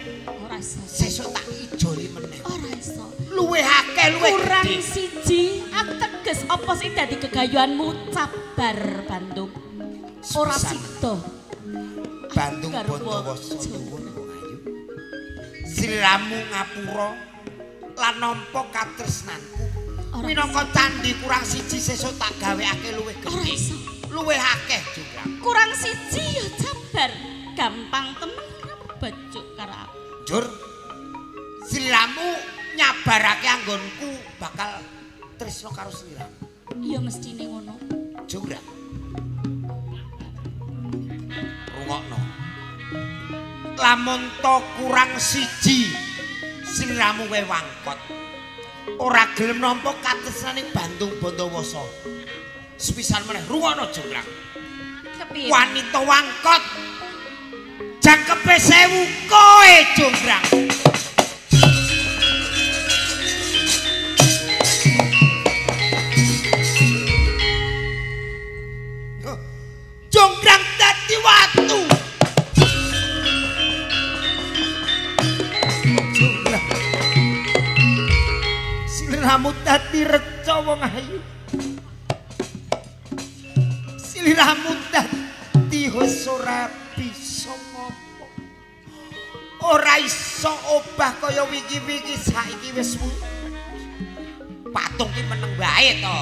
Ora iso. Sesuk tak ijoli meneh. Ora iso. Luwih akeh luwih Kurang gedhe. siji, aku teges apa sing dadi gegayuhanmu cabar Bandung. Ora sida. Bandung Bandawasa nuwun wong ayu. Sliramu ngapura lan nampa katresnanku. Minangka candi kurang siji sesuk tak gawekake luwih gedhe. Luwih akeh juga. Kurang siji ya cabar. Gampang temen bejuk karo aku. Jur. Sliramu nyabarake anggonku bakal tresno karo sliramu. Iya mestine ngono. Jurang. Rungokno. Lamun to kurang siji sliramu wae wangkot. Ora gelem nampa katresnaning Bandung Bandawasa. Sepisan meneh rungokno jurang. Kepiye? Wanita wangkot. Jangkepe 1000 kowe jurang. Jonggrang dadi watu. Jonggrang. Sliramu dadi reca wong ayu. Sliramu dadi ora bisa ngopo. Ora iso obah kaya wingi-wingi saiki wis patung ki meneng bae to.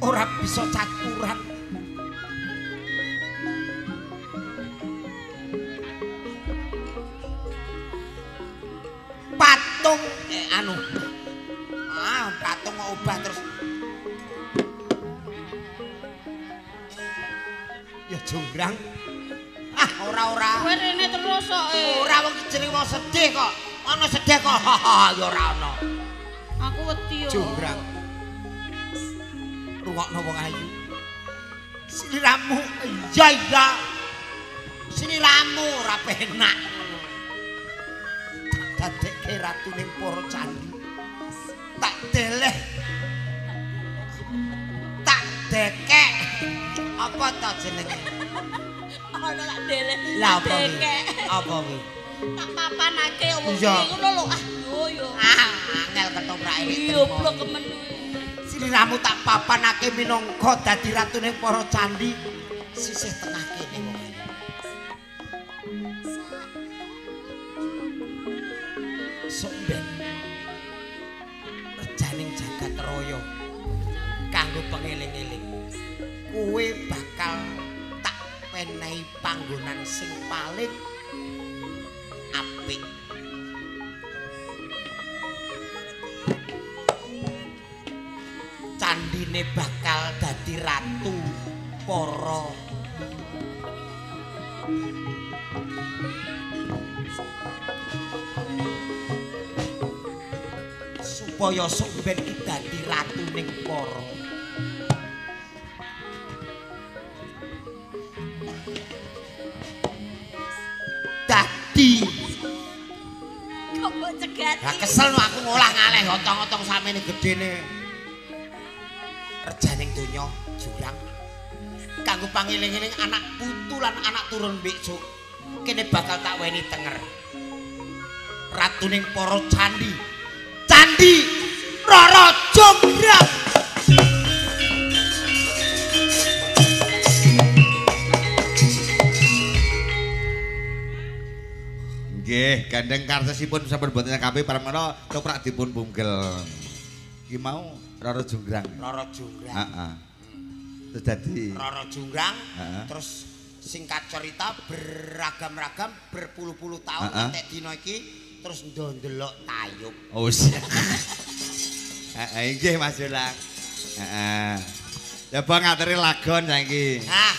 Ora bisa caturan. Patung patung obah terus. Ya jonggrang. ora. Kowe rene terus kok. Ora wong jeneng wong sedih kok. Ana sedih kok. Ya ora ana. Aku wedi yo. Jonggrang. Rungokno wong ayu. Sliramu iya. Sliramu ora penak. Dadekke ratuning para candhi. Tak deleh. Tak dekek. Apa ta jenenge? Ana tak deleh. Lah apa Dekek. iki? Apa iki? Tak papanake wong Iya. iki ngono lho. Yo. Angel ketoprake. Iya blok kemen. Sliramu tak papanake minangka dadi ratuning para candhi sisih tengah kene wong. Somben rejaning jagat raya kanggo pengeling-eling kowe bakal tak penehi panggonan sing paling apik. Candine bakal dadi ratu para supaya Somben iki dadi ratuning para dadi Kok mbok cegati? lah kesel no aku ngolah ngaleh otong-otong samene gedene rejaning donya jurang kanggo pangeling-eling anak putu lan anak turun besok kene bakal tak weni tenger ratuning para candhi Rara Jonggrang. Nggih, gandeng kartosipun sampun boten kabeh pramana toprak dipun punggel. Iki mau Rara Jonggrang. Rara Jonggrang. Heeh. Terus dadi Rara Jonggrang. Heeh. Terus singkat cerita beragam-ragam berpuluh-puluh tahun nanti dina iki terus ndelok tayub. Oh siap. Heeh, nggih Mas Jolang. Heeh. Ya bang ngaturi lagon saiki. Nah,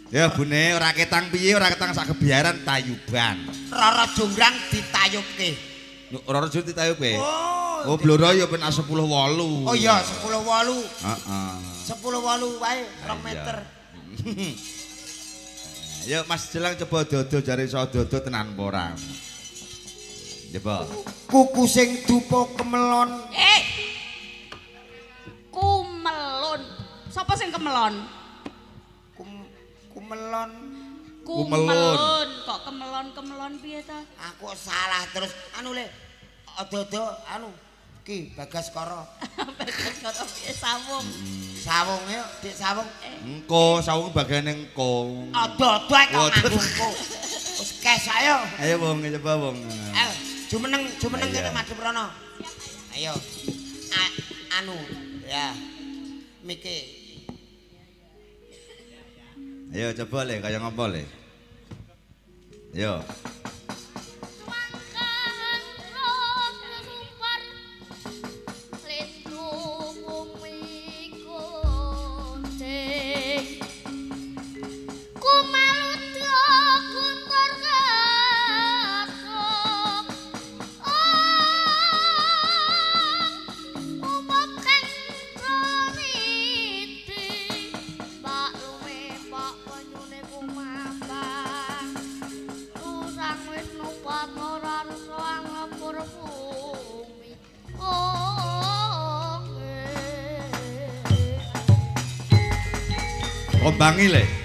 Ya bune ora ketang piye, ora ketang sak kebiaran tayuban. Rara Jonggrang ditayubke. Rara Jonggrang ditayubke. Oh, blora ya ben 10.8. Oh iya, 10.8. Heeh. 10.8 wae 2 meter. Ya Mas Jelang coba dodo jare iso dodo tenan apa ora. Coba. Kuku sing dupa kemelon. Kumelon. Sapa sing kemelon? Kumelon. Kumelon. Kok kemelon piye ta? Aku salah terus anu le. Dodo anu ki Bagaskara. Bagaskara piye sawung. Sawung yo, Dik sawung. Engko sawung bagane engko. Dodo kok nganggo. Wis kes ayo. Ayo wong coba wong. Jumeneng kene madhep rono. Ayo. Anu ya. Miki. Ayo coba le kaya ngopo le. Yo. Kombangi le.